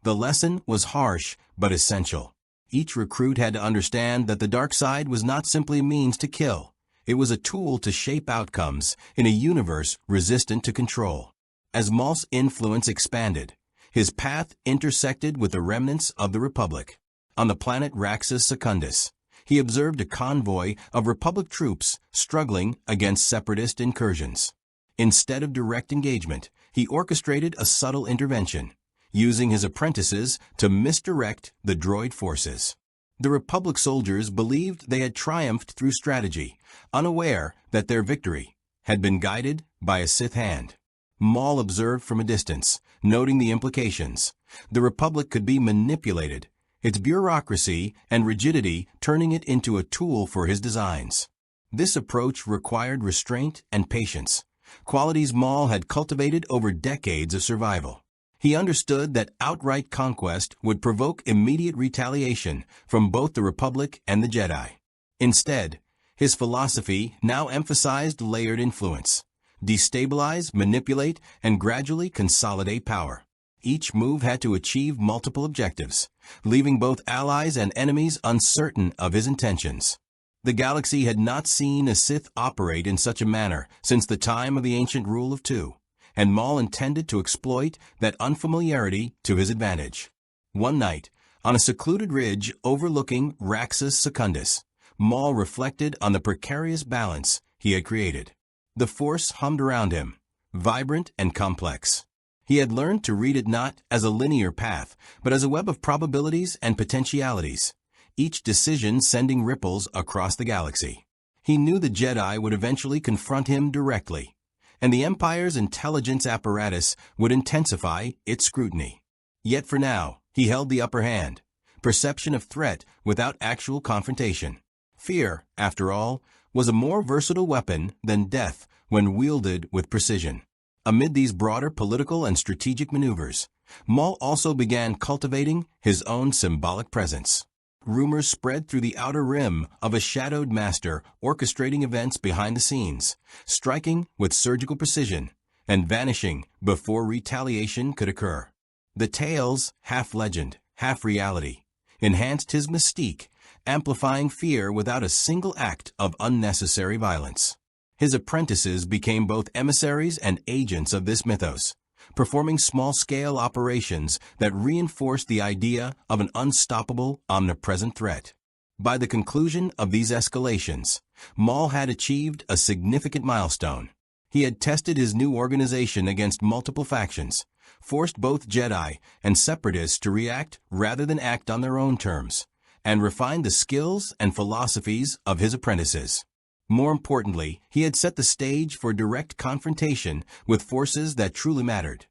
S1: The lesson was harsh but essential. Each recruit had to understand that the dark side was not simply a means to kill. It was a tool to shape outcomes in a universe resistant to control. As Maul's influence expanded, his path intersected with the remnants of the Republic. On the planet Raxus Secundus, he observed a convoy of Republic troops struggling against Separatist incursions. Instead of direct engagement, he orchestrated a subtle intervention, using his apprentices to misdirect the droid forces. The Republic soldiers believed they had triumphed through strategy, unaware that their victory had been guided by a Sith hand. Maul observed from a distance, noting the implications. The Republic could be manipulated, its bureaucracy and rigidity turning it into a tool for his designs. This approach required restraint and patience, qualities Maul had cultivated over decades of survival. He understood that outright conquest would provoke immediate retaliation from both the Republic and the Jedi. Instead, his philosophy now emphasized layered influence. Destabilize, manipulate, and gradually consolidate power. Each move had to achieve multiple objectives, leaving both allies and enemies uncertain of his intentions. The galaxy had not seen a Sith operate in such a manner since the time of the ancient rule of two, and Maul intended to exploit that unfamiliarity to his advantage. One night, on a secluded ridge overlooking Raxus Secundus, Maul reflected on the precarious balance he had created. The Force hummed around him, vibrant and complex. He had learned to read it not as a linear path, but as a web of probabilities and potentialities, each decision sending ripples across the galaxy. He knew the Jedi would eventually confront him directly, and the Empire's intelligence apparatus would intensify its scrutiny. Yet for now, he held the upper hand, perception of threat without actual confrontation. Fear, after all, was a more versatile weapon than death when wielded with precision. Amid these broader political and strategic maneuvers, Maul also began cultivating his own symbolic presence. Rumors spread through the outer rim of a shadowed master orchestrating events behind the scenes, striking with surgical precision and vanishing before retaliation could occur. The tales, half legend, half reality, enhanced his mystique, amplifying fear without a single act of unnecessary violence. His apprentices became both emissaries and agents of this mythos, performing small-scale operations that reinforced the idea of an unstoppable, omnipresent threat. By the conclusion of these escalations, Maul had achieved a significant milestone. He had tested his new organization against multiple factions, forced both Jedi and Separatists to react rather than act on their own terms, and refined the skills and philosophies of his apprentices. More importantly, he had set the stage for direct confrontation with forces that truly mattered: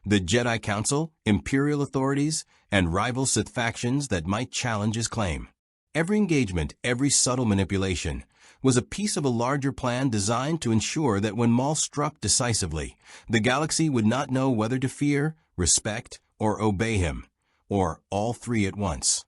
S1: the Jedi Council, Imperial authorities, and rival Sith factions that might challenge his claim. Every engagement, every subtle manipulation, was a piece of a larger plan designed to ensure that when Maul struck decisively, the galaxy would not know whether to fear, respect, or obey him, or all three at once.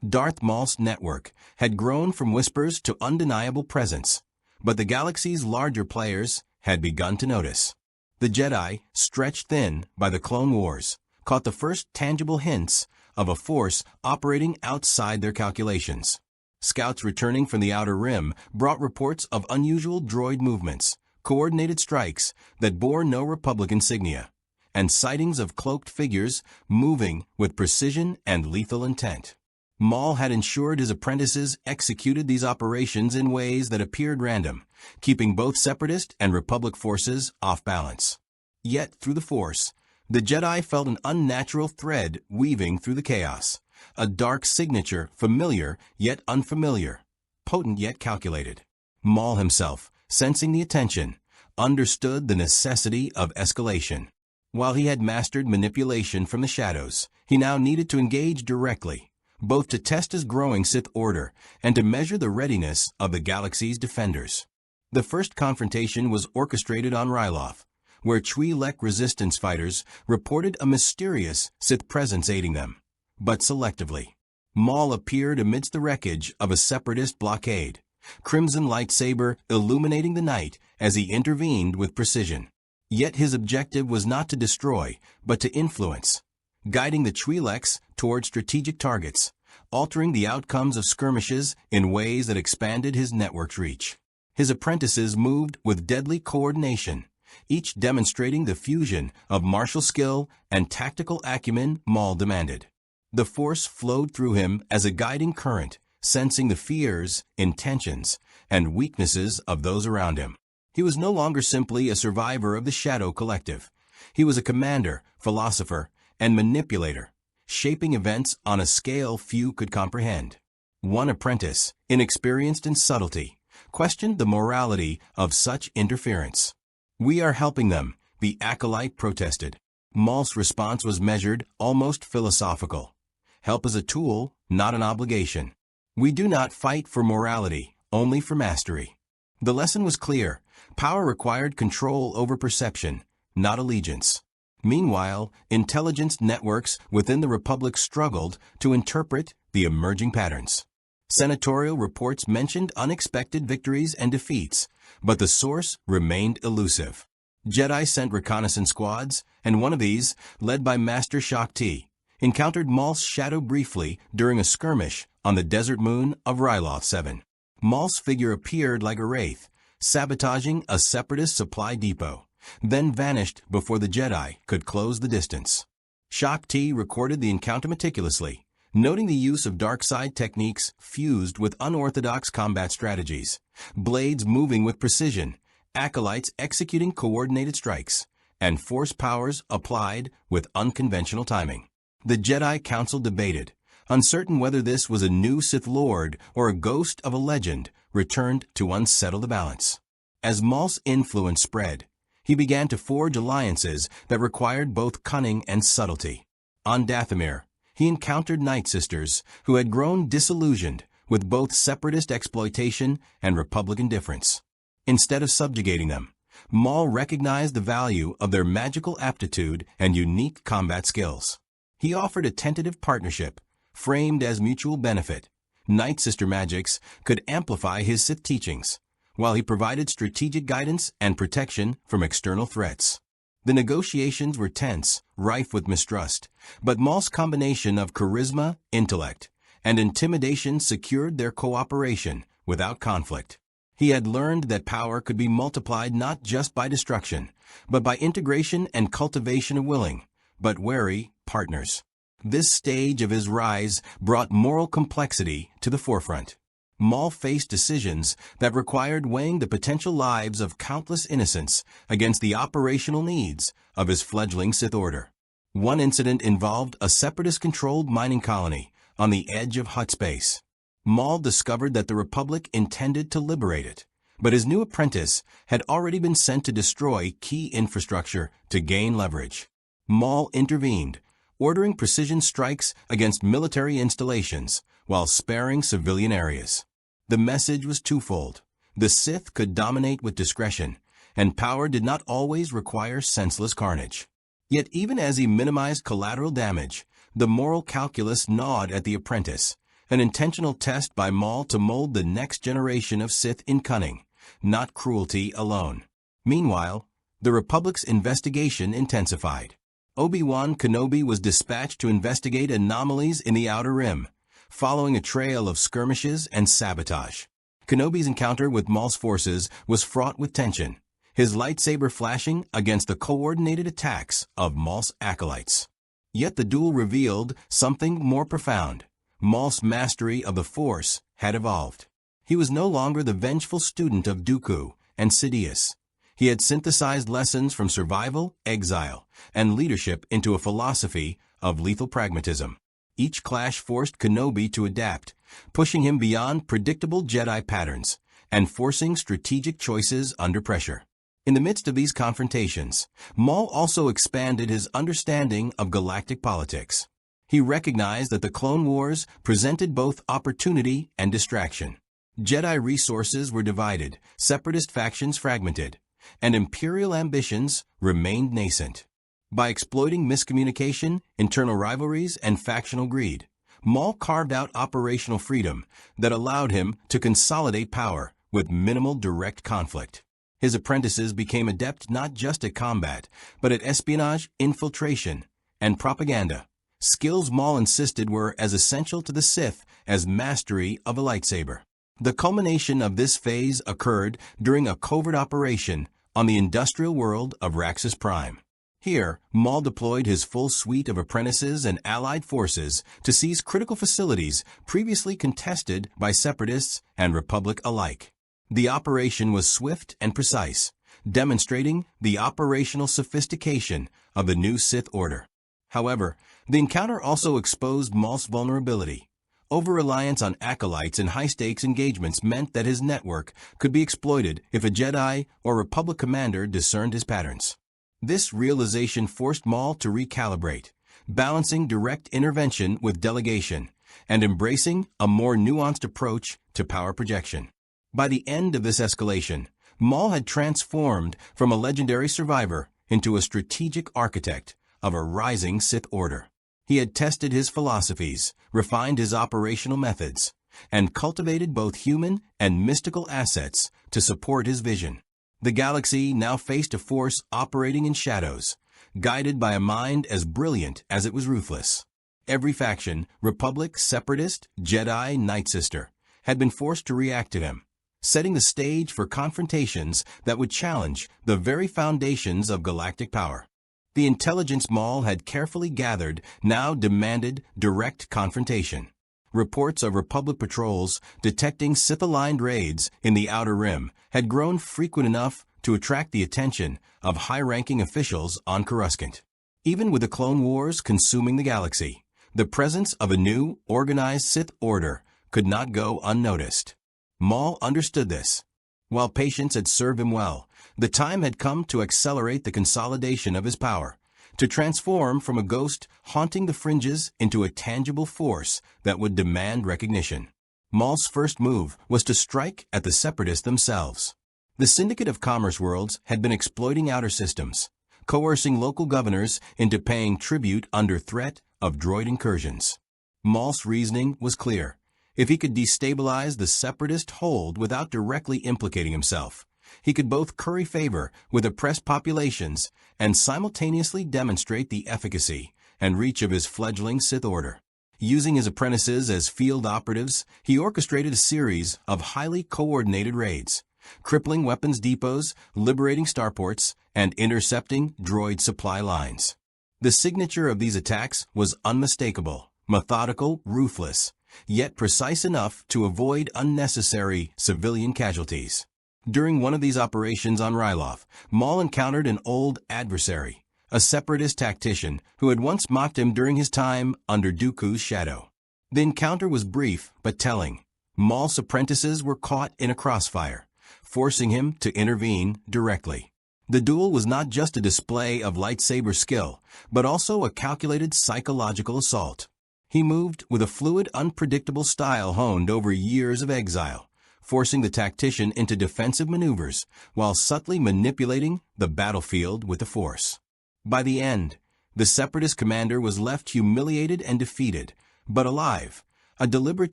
S1: Darth Maul's network had grown from whispers to undeniable presence, but the galaxy's larger players had begun to notice. The Jedi, stretched thin by the Clone Wars, caught the first tangible hints of a force operating outside their calculations. Scouts returning from the Outer Rim brought reports of unusual droid movements, coordinated strikes that bore no Republic insignia, and sightings of cloaked figures moving with precision and lethal intent. Maul had ensured his apprentices executed these operations in ways that appeared random, keeping both Separatist and Republic forces off balance. Yet, through the Force, the Jedi felt an unnatural thread weaving through the chaos, a dark signature familiar yet unfamiliar, potent yet calculated. Maul himself, sensing the attention, understood the necessity of escalation. While he had mastered manipulation from the shadows, he now needed to engage directly, both to test his growing Sith Order and to measure the readiness of the galaxy's defenders. The first confrontation was orchestrated on Ryloth, where Twi'lek resistance fighters reported a mysterious Sith presence aiding them, but selectively. Maul appeared amidst the wreckage of a Separatist blockade, crimson lightsaber illuminating the night as he intervened with precision. Yet his objective was not to destroy, but to influence, guiding the Twi'leks toward strategic targets, altering the outcomes of skirmishes in ways that expanded his network's reach. His apprentices moved with deadly coordination, each demonstrating the fusion of martial skill and tactical acumen Maul demanded. The Force flowed through him as a guiding current, sensing the fears, intentions, and weaknesses of those around him. He was no longer simply a survivor of the Shadow Collective. He was a commander, philosopher, and manipulator, shaping events on a scale few could comprehend. One apprentice, inexperienced in subtlety, questioned the morality of such interference. "We are helping them," the acolyte protested. Maul's response was measured, almost philosophical. "Help is a tool, not an obligation. We do not fight for morality, only for mastery." The lesson was clear. Power required control over perception, not allegiance. Meanwhile, intelligence networks within the Republic struggled to interpret the emerging patterns. Senatorial reports mentioned unexpected victories and defeats, but the source remained elusive. Jedi sent reconnaissance squads, and one of these, led by Master Shaak Ti, encountered Maul's shadow briefly during a skirmish on the desert moon of Ryloth 7. Maul's figure appeared like a wraith, sabotaging a Separatist supply depot, then vanished before the Jedi could close the distance. Shaak Ti recorded the encounter meticulously, noting the use of dark side techniques fused with unorthodox combat strategies, blades moving with precision, acolytes executing coordinated strikes, and Force powers applied with unconventional timing. The Jedi Council debated, uncertain whether this was a new Sith Lord or a ghost of a legend returned to unsettle the balance. As Maul's influence spread, he began to forge alliances that required both cunning and subtlety. On Dathomir, he encountered Night Sisters who had grown disillusioned with both Separatist exploitation and Republic indifference. Instead of subjugating them, Maul recognized the value of their magical aptitude and unique combat skills. He offered a tentative partnership, framed as mutual benefit. Night Sister magics could amplify his Sith teachings, while he provided strategic guidance and protection from external threats. The negotiations were tense, rife with mistrust, but Maul's combination of charisma, intellect, and intimidation secured their cooperation without conflict. He had learned that power could be multiplied not just by destruction, but by integration and cultivation of willing, but wary, partners. This stage of his rise brought moral complexity to the forefront. Maul faced decisions that required weighing the potential lives of countless innocents against the operational needs of his fledgling Sith Order. One incident involved a Separatist-controlled mining colony on the edge of Hutt space. Maul discovered that the Republic intended to liberate it, but his new apprentice had already been sent to destroy key infrastructure to gain leverage. Maul intervened, ordering precision strikes against military installations while sparing civilian areas. The message was twofold. The Sith could dominate with discretion, and power did not always require senseless carnage. Yet even as he minimized collateral damage, the moral calculus gnawed at the apprentice, an intentional test by Maul to mold the next generation of Sith in cunning, not cruelty alone. Meanwhile, the Republic's investigation intensified. Obi-Wan Kenobi was dispatched to investigate anomalies in the Outer Rim, following a trail of skirmishes and sabotage. Kenobi's encounter with Maul's forces was fraught with tension. his lightsaber flashing against the coordinated attacks of Maul's acolytes. Yet the duel revealed something more profound. Maul's mastery of the Force had evolved. He was no longer the vengeful student of Dooku and Sidious. He had synthesized lessons from survival, exile, and leadership into a philosophy of lethal pragmatism. Each clash forced Kenobi to adapt, pushing him beyond predictable Jedi patterns and forcing strategic choices under pressure. In the midst of these confrontations, Maul also expanded his understanding of galactic politics. He recognized that the Clone Wars presented both opportunity and distraction. Jedi resources were divided, separatist factions fragmented, and Imperial ambitions remained nascent. By exploiting miscommunication, internal rivalries, and factional greed, Maul carved out operational freedom that allowed him to consolidate power with minimal direct conflict. His apprentices became adept not just at combat, but at espionage, infiltration, and propaganda. Skills Maul insisted were as essential to the Sith as mastery of a lightsaber. The culmination of this phase occurred during a covert operation on the industrial world of Raxus Prime. Here, Maul deployed his full suite of apprentices and allied forces to seize critical facilities previously contested by Separatists and Republic alike. The operation was swift and precise, demonstrating the operational sophistication of the new Sith Order. However, the encounter also exposed Maul's vulnerability. Over-reliance on acolytes and high-stakes engagements meant that his network could be exploited if a Jedi or Republic commander discerned his patterns. This realization forced Maul to recalibrate, balancing direct intervention with delegation and embracing a more nuanced approach to power projection. By the end of this escalation, Maul had transformed from a legendary survivor into a strategic architect of a rising Sith Order. He had tested his philosophies, refined his operational methods, and cultivated both human and mystical assets to support his vision. The galaxy now faced a force operating in shadows, guided by a mind as brilliant as it was ruthless. Every faction, Republic, Separatist, Jedi, Night Sister, had been forced to react to him, setting the stage for confrontations that would challenge the very foundations of galactic power. The intelligence Maul had carefully gathered now demanded direct confrontation. Reports of Republic patrols detecting Sith-aligned raids in the Outer Rim had grown frequent enough to attract the attention of high-ranking officials on Coruscant. Even with the Clone Wars consuming the galaxy, the presence of a new, organized Sith Order could not go unnoticed. Maul understood this. While patience had served him well, the time had come to accelerate the consolidation of his power, to transform from a ghost haunting the fringes into a tangible force that would demand recognition. Maul's first move was to strike at the Separatists themselves. The Syndicate of Commerce Worlds had been exploiting outer systems, coercing local governors into paying tribute under threat of droid incursions. Maul's reasoning was clear. If he could destabilize the Separatist hold without directly implicating himself, he could both curry favor with oppressed populations and simultaneously demonstrate the efficacy and reach of his fledgling Sith Order. Using his apprentices as field operatives, he orchestrated a series of highly coordinated raids, crippling weapons depots, liberating starports, and intercepting droid supply lines. The signature of these attacks was unmistakable, methodical, ruthless, yet precise enough to avoid unnecessary civilian casualties. During one of these operations on Ryloth, Maul encountered an old adversary, a Separatist tactician who had once mocked him during his time under Dooku's shadow. The encounter was brief but telling. Maul's apprentices were caught in a crossfire, forcing him to intervene directly. The duel was not just a display of lightsaber skill, but also a calculated psychological assault. He moved with a fluid, unpredictable style honed over years of exile, forcing the tactician into defensive maneuvers while subtly manipulating the battlefield with the Force. By the end, the Separatist commander was left humiliated and defeated, but alive, a deliberate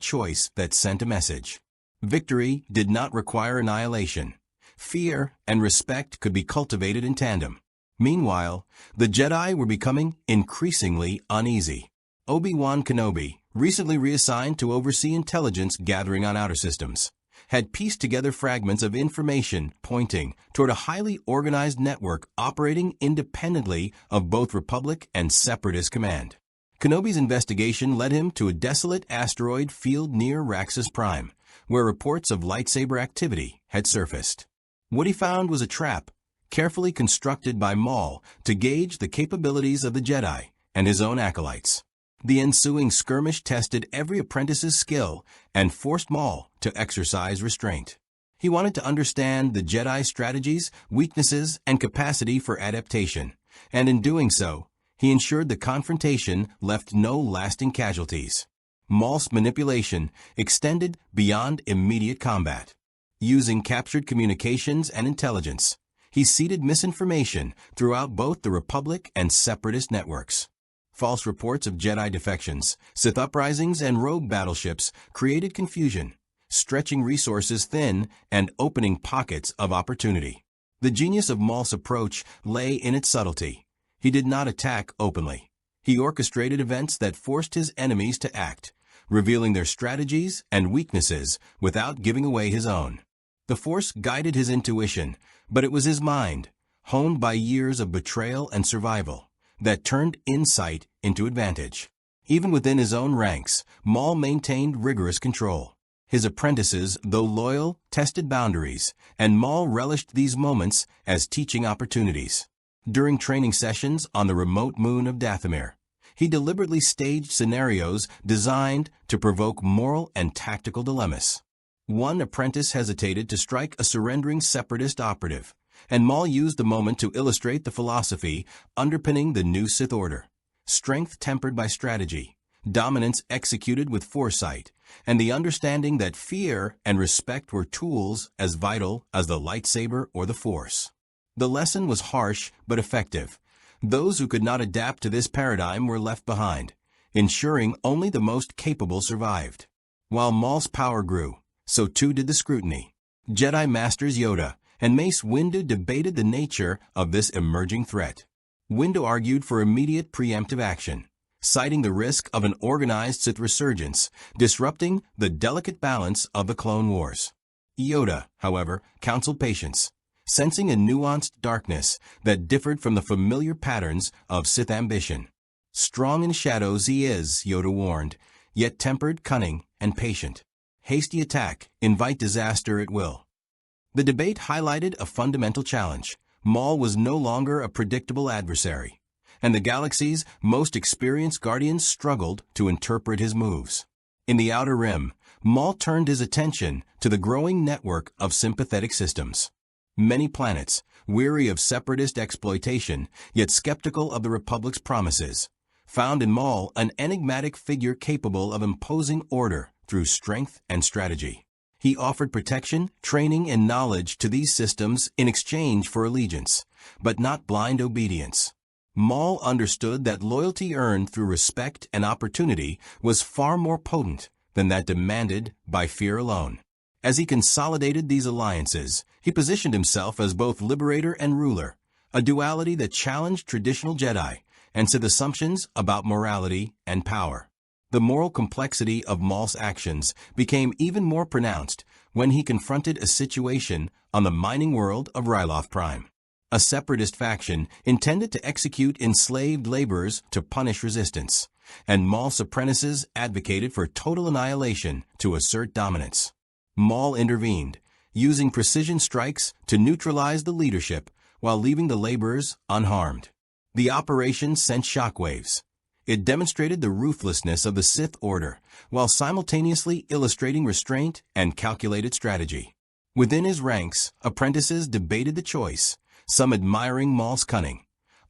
S1: choice that sent a message. Victory did not require annihilation. Fear and respect could be cultivated in tandem. Meanwhile, the Jedi were becoming increasingly uneasy. Obi-Wan Kenobi, recently reassigned to oversee intelligence gathering on outer systems, had pieced together fragments of information pointing toward a highly organized network operating independently of both Republic and Separatist command. Kenobi's investigation led him to a desolate asteroid field near Raxus Prime, where reports of lightsaber activity had surfaced. What he found was a trap, carefully constructed by Maul to gauge the capabilities of the Jedi and his own acolytes. The ensuing skirmish tested every apprentice's skill and forced Maul to exercise restraint. He wanted to understand the Jedi strategies, weaknesses, and capacity for adaptation, and in doing so, he ensured the confrontation left no lasting casualties. Maul's manipulation extended beyond immediate combat. Using captured communications and intelligence, he seeded misinformation throughout both the Republic and Separatist networks. False reports of Jedi defections, Sith uprisings, and rogue battleships created confusion, stretching resources thin and opening pockets of opportunity. The genius of Maul's approach lay in its subtlety. He did not attack openly. He orchestrated events that forced his enemies to act, revealing their strategies and weaknesses without giving away his own. The Force guided his intuition, but it was his mind, honed by years of betrayal and survival, that turned insight into advantage. Even within his own ranks, Maul maintained rigorous control. His apprentices, though loyal, tested boundaries, and Maul relished these moments as teaching opportunities. During training sessions on the remote moon of Dathomir, he deliberately staged scenarios designed to provoke moral and tactical dilemmas. One apprentice hesitated to strike a surrendering Separatist operative, and Maul used the moment to illustrate the philosophy underpinning the new Sith Order: strength tempered by strategy, dominance executed with foresight, and the understanding that fear and respect were tools as vital as the lightsaber or the Force. The lesson was harsh but effective. Those who could not adapt to this paradigm were left behind, ensuring only the most capable survived. While Maul's power grew, so too did the scrutiny. Jedi Masters Yoda and Mace Windu debated the nature of this emerging threat. Windu argued for immediate preemptive action, citing the risk of an organized Sith resurgence, disrupting the delicate balance of the Clone Wars. Yoda, however, counseled patience, sensing a nuanced darkness that differed from the familiar patterns of Sith ambition. Strong in shadows he is, Yoda warned, yet tempered, cunning, and patient. Hasty attack, invite disaster at will. The debate highlighted a fundamental challenge. Maul was no longer a predictable adversary, and the galaxy's most experienced guardians struggled to interpret his moves. In the Outer Rim, Maul turned his attention to the growing network of sympathetic systems. Many planets, weary of Separatist exploitation, yet skeptical of the Republic's promises, found in Maul an enigmatic figure capable of imposing order through strength and strategy. He offered protection, training, and knowledge to these systems in exchange for allegiance, but not blind obedience. Maul understood that loyalty earned through respect and opportunity was far more potent than that demanded by fear alone. As he consolidated these alliances, he positioned himself as both liberator and ruler, a duality that challenged traditional Jedi and Sith assumptions about morality and power. The moral complexity of Maul's actions became even more pronounced when he confronted a situation on the mining world of Ryloth Prime. A Separatist faction intended to execute enslaved laborers to punish resistance, and Maul's apprentices advocated for total annihilation to assert dominance. Maul intervened, using precision strikes to neutralize the leadership while leaving the laborers unharmed. The operation sent shockwaves. It demonstrated the ruthlessness of the Sith Order, while simultaneously illustrating restraint and calculated strategy. Within his ranks, apprentices debated the choice, some admiring Maul's cunning,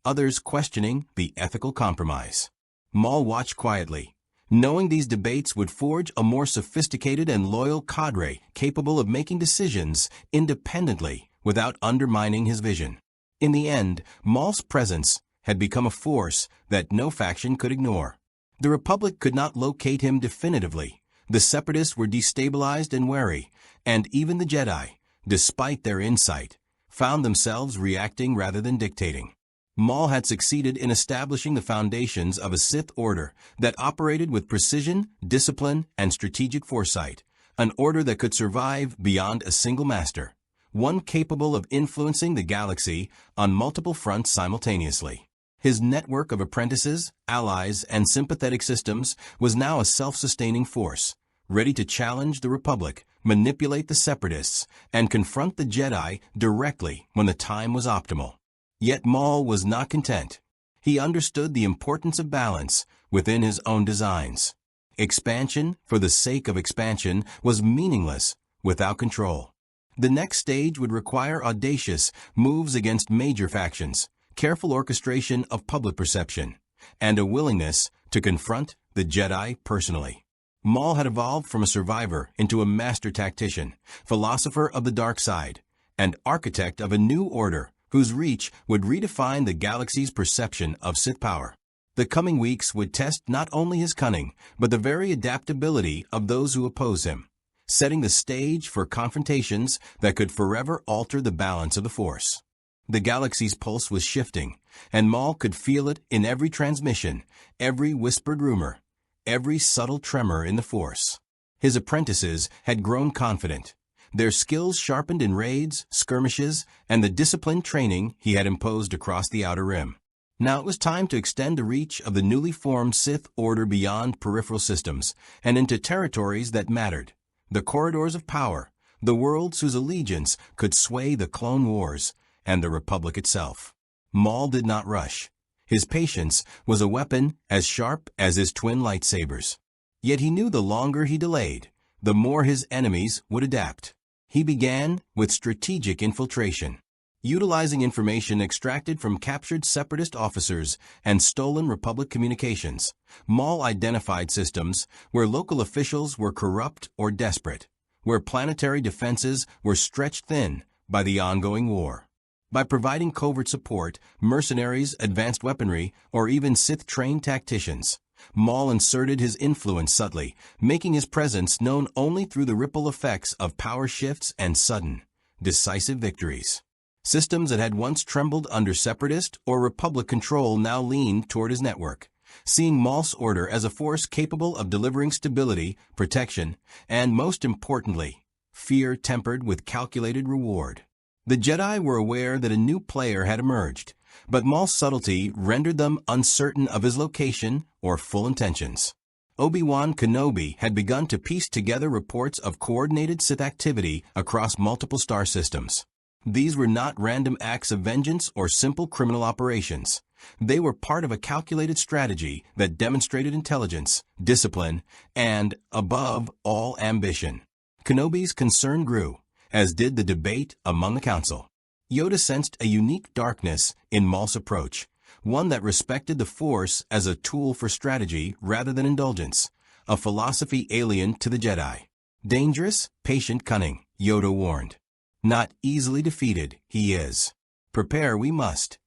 S1: others questioning the ethical compromise. Maul watched quietly, knowing these debates would forge a more sophisticated and loyal cadre capable of making decisions independently without undermining his vision. In the end, Maul's presence had become a force that no faction could ignore. The Republic could not locate him definitively. The Separatists were destabilized and wary, and even the Jedi, despite their insight, found themselves reacting rather than dictating. Maul had succeeded in establishing the foundations of a Sith Order that operated with precision, discipline, and strategic foresight, an order that could survive beyond a single master, one capable of influencing the galaxy on multiple fronts simultaneously. His network of apprentices, allies, and sympathetic systems was now a self-sustaining force, ready to challenge the Republic, manipulate the Separatists, and confront the Jedi directly when the time was optimal. Yet Maul was not content. He understood the importance of balance within his own designs. Expansion for the sake of expansion was meaningless without control. The next stage would require audacious moves against major factions, careful orchestration of public perception, and a willingness to confront the Jedi personally. Maul had evolved from a survivor into a master tactician, philosopher of the dark side, and architect of a new order whose reach would redefine the galaxy's perception of Sith power. The coming weeks would test not only his cunning, but the very adaptability of those who oppose him, setting the stage for confrontations that could forever alter the balance of the Force. The galaxy's pulse was shifting, and Maul could feel it in every transmission, every whispered rumor, every subtle tremor in the Force. His apprentices had grown confident, their skills sharpened in raids, skirmishes, and the disciplined training he had imposed across the Outer Rim. Now it was time to extend the reach of the newly formed Sith Order beyond peripheral systems and into territories that mattered, the corridors of power, the worlds whose allegiance could sway the Clone Wars and the Republic itself. Maul did not rush. His patience was a weapon as sharp as his twin lightsabers. Yet he knew the longer he delayed, the more his enemies would adapt. He began with strategic infiltration, utilizing information extracted from captured Separatist officers and stolen Republic communications. Maul identified systems where local officials were corrupt or desperate, where planetary defenses were stretched thin by the ongoing war. By providing covert support, mercenaries, advanced weaponry, or even Sith-trained tacticians, Maul inserted his influence subtly, making his presence known only through the ripple effects of power shifts and sudden, decisive victories. Systems that had once trembled under Separatist or Republic control now leaned toward his network, seeing Maul's order as a force capable of delivering stability, protection, and, most importantly, fear tempered with calculated reward. The Jedi were aware that a new player had emerged, but Maul's subtlety rendered them uncertain of his location or full intentions. Obi-Wan Kenobi had begun to piece together reports of coordinated Sith activity across multiple star systems. These were not random acts of vengeance or simple criminal operations. They were part of a calculated strategy that demonstrated intelligence, discipline, and, above all, ambition. Kenobi's concern grew, as did the debate among the Council. Yoda sensed a unique darkness in Maul's approach, one that respected the Force as a tool for strategy rather than indulgence, a philosophy alien to the Jedi. Dangerous, patient cunning, Yoda warned. Not easily defeated, he is. Prepare we must.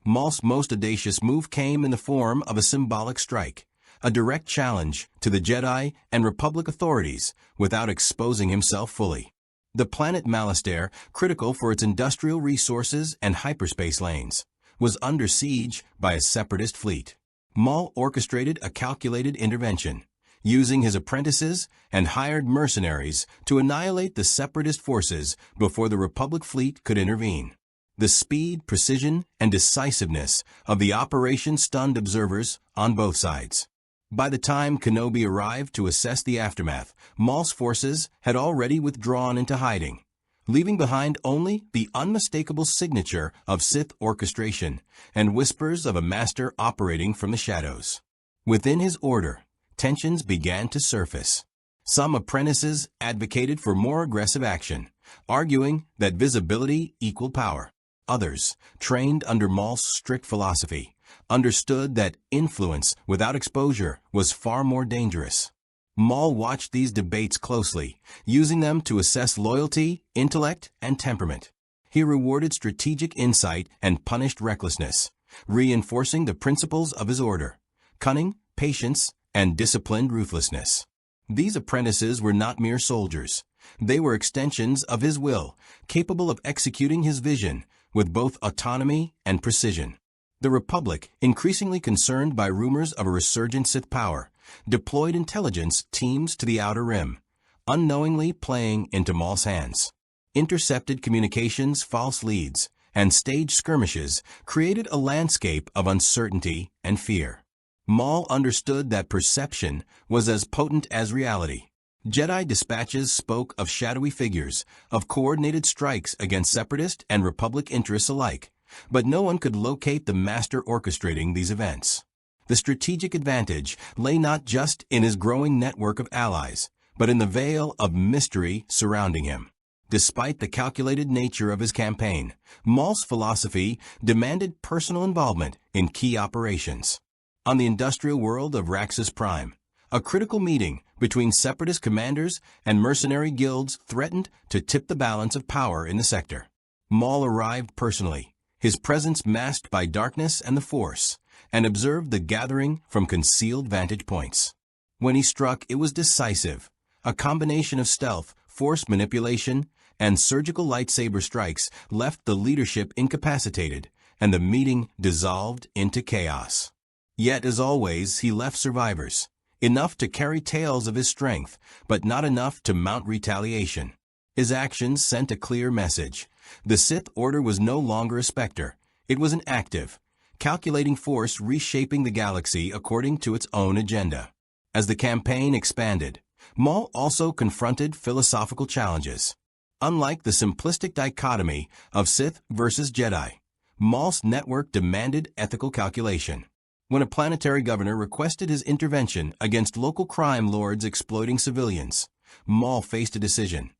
S1: Maul's most audacious move came in the form of a symbolic strike, a direct challenge to the Jedi and Republic authorities without exposing himself fully. The planet Malastare, critical for its industrial resources and hyperspace lanes, was under siege by a Separatist fleet. Maul orchestrated a calculated intervention, using his apprentices and hired mercenaries to annihilate the Separatist forces before the Republic fleet could intervene. The speed, precision, and decisiveness of the operation stunned observers on both sides. By the time Kenobi arrived to assess the aftermath, Maul's forces had already withdrawn into hiding, leaving behind only the unmistakable signature of Sith orchestration and whispers of a master operating from the shadows. Within his order, tensions began to surface. Some apprentices advocated for more aggressive action, arguing that visibility equaled power. Others, trained under Maul's strict philosophy, understood that influence without exposure was far more dangerous. Maul watched these debates closely, using them to assess loyalty, intellect, and temperament. He rewarded strategic insight and punished recklessness, reinforcing the principles of his order: cunning, patience, and disciplined ruthlessness. These apprentices were not mere soldiers. They were extensions of his will, capable of executing his vision with both autonomy and precision. The Republic, increasingly concerned by rumors of a resurgent Sith power, deployed intelligence teams to the Outer Rim, unknowingly playing into Maul's hands. Intercepted communications, false leads, and staged skirmishes created a landscape of uncertainty and fear. Maul understood that perception was as potent as reality. Jedi dispatches spoke of shadowy figures, of coordinated strikes against Separatist and Republic interests alike, but no one could locate the master orchestrating these events. The strategic advantage lay not just in his growing network of allies, but in the veil of mystery surrounding him. Despite the calculated nature of his campaign, Maul's philosophy demanded personal involvement in key operations. On the industrial world of Raxus Prime, a critical meeting between Separatist commanders and mercenary guilds threatened to tip the balance of power in the sector. Maul arrived personally, his presence masked by darkness and the Force, and observed the gathering from concealed vantage points. When he struck, it was decisive, a combination of stealth, force manipulation, and surgical lightsaber strikes left the leadership incapacitated, and the meeting dissolved into chaos. Yet, as always, he left survivors, enough to carry tales of his strength, but not enough to mount retaliation. His actions sent a clear message. The Sith Order was no longer a specter. It was an active, calculating force reshaping the galaxy according to its own agenda. As the campaign expanded, Maul also confronted philosophical challenges. Unlike the simplistic dichotomy of Sith versus Jedi, Maul's network demanded ethical calculation. When a planetary governor requested his intervention against local crime lords exploiting civilians, Maul faced a decision: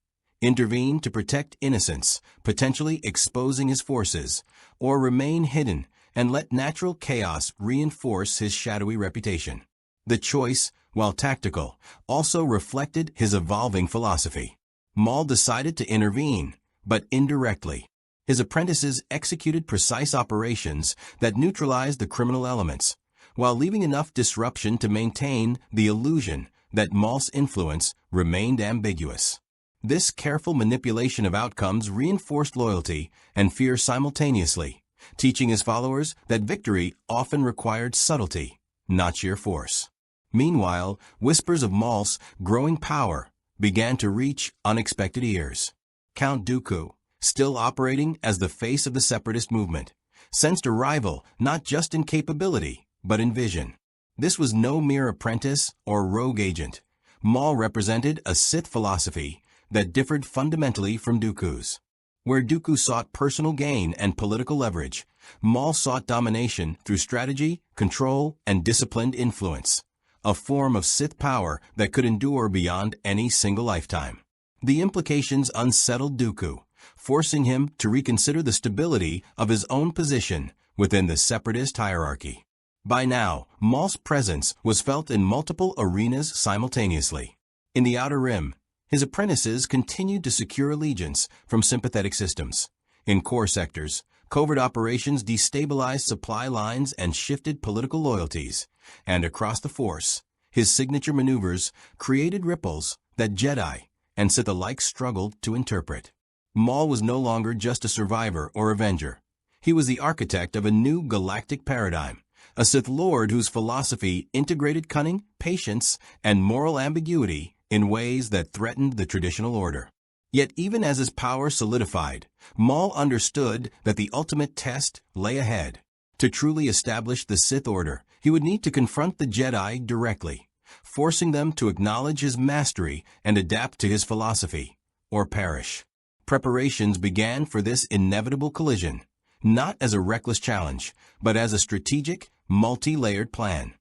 S1: intervene to protect innocents, potentially exposing his forces, or remain hidden and let natural chaos reinforce his shadowy reputation. The choice, while tactical, also reflected his evolving philosophy. Maul decided to intervene, but indirectly. His apprentices executed precise operations that neutralized the criminal elements, while leaving enough disruption to maintain the illusion that Maul's influence remained ambiguous. This careful manipulation of outcomes reinforced loyalty and fear simultaneously, teaching his followers that victory often required subtlety, not sheer force. Meanwhile, whispers of Maul's growing power began to reach unexpected ears. Count Dooku, still operating as the face of the Separatist movement, sensed a rival not just in capability, but in vision. This was no mere apprentice or rogue agent. Maul represented a Sith philosophy that differed fundamentally from Dooku's. Where Dooku sought personal gain and political leverage, Maul sought domination through strategy, control, and disciplined influence, a form of Sith power that could endure beyond any single lifetime. The implications unsettled Dooku, forcing him to reconsider the stability of his own position within the Separatist hierarchy. By now, Maul's presence was felt in multiple arenas simultaneously. In the Outer Rim, his apprentices continued to secure allegiance from sympathetic systems. In core sectors, covert operations destabilized supply lines and shifted political loyalties. And across the Force, his signature maneuvers created ripples that Jedi and Sith alike struggled to interpret. Maul was no longer just a survivor or avenger. He was the architect of a new galactic paradigm, a Sith Lord whose philosophy integrated cunning, patience, and moral ambiguity in ways that threatened the traditional order. Yet even as his power solidified, Maul understood that the ultimate test lay ahead. To truly establish the Sith Order, he would need to confront the Jedi directly, forcing them to acknowledge his mastery and adapt to his philosophy, or perish. Preparations began for this inevitable collision, not as a reckless challenge, but as a strategic, multi-layered plan.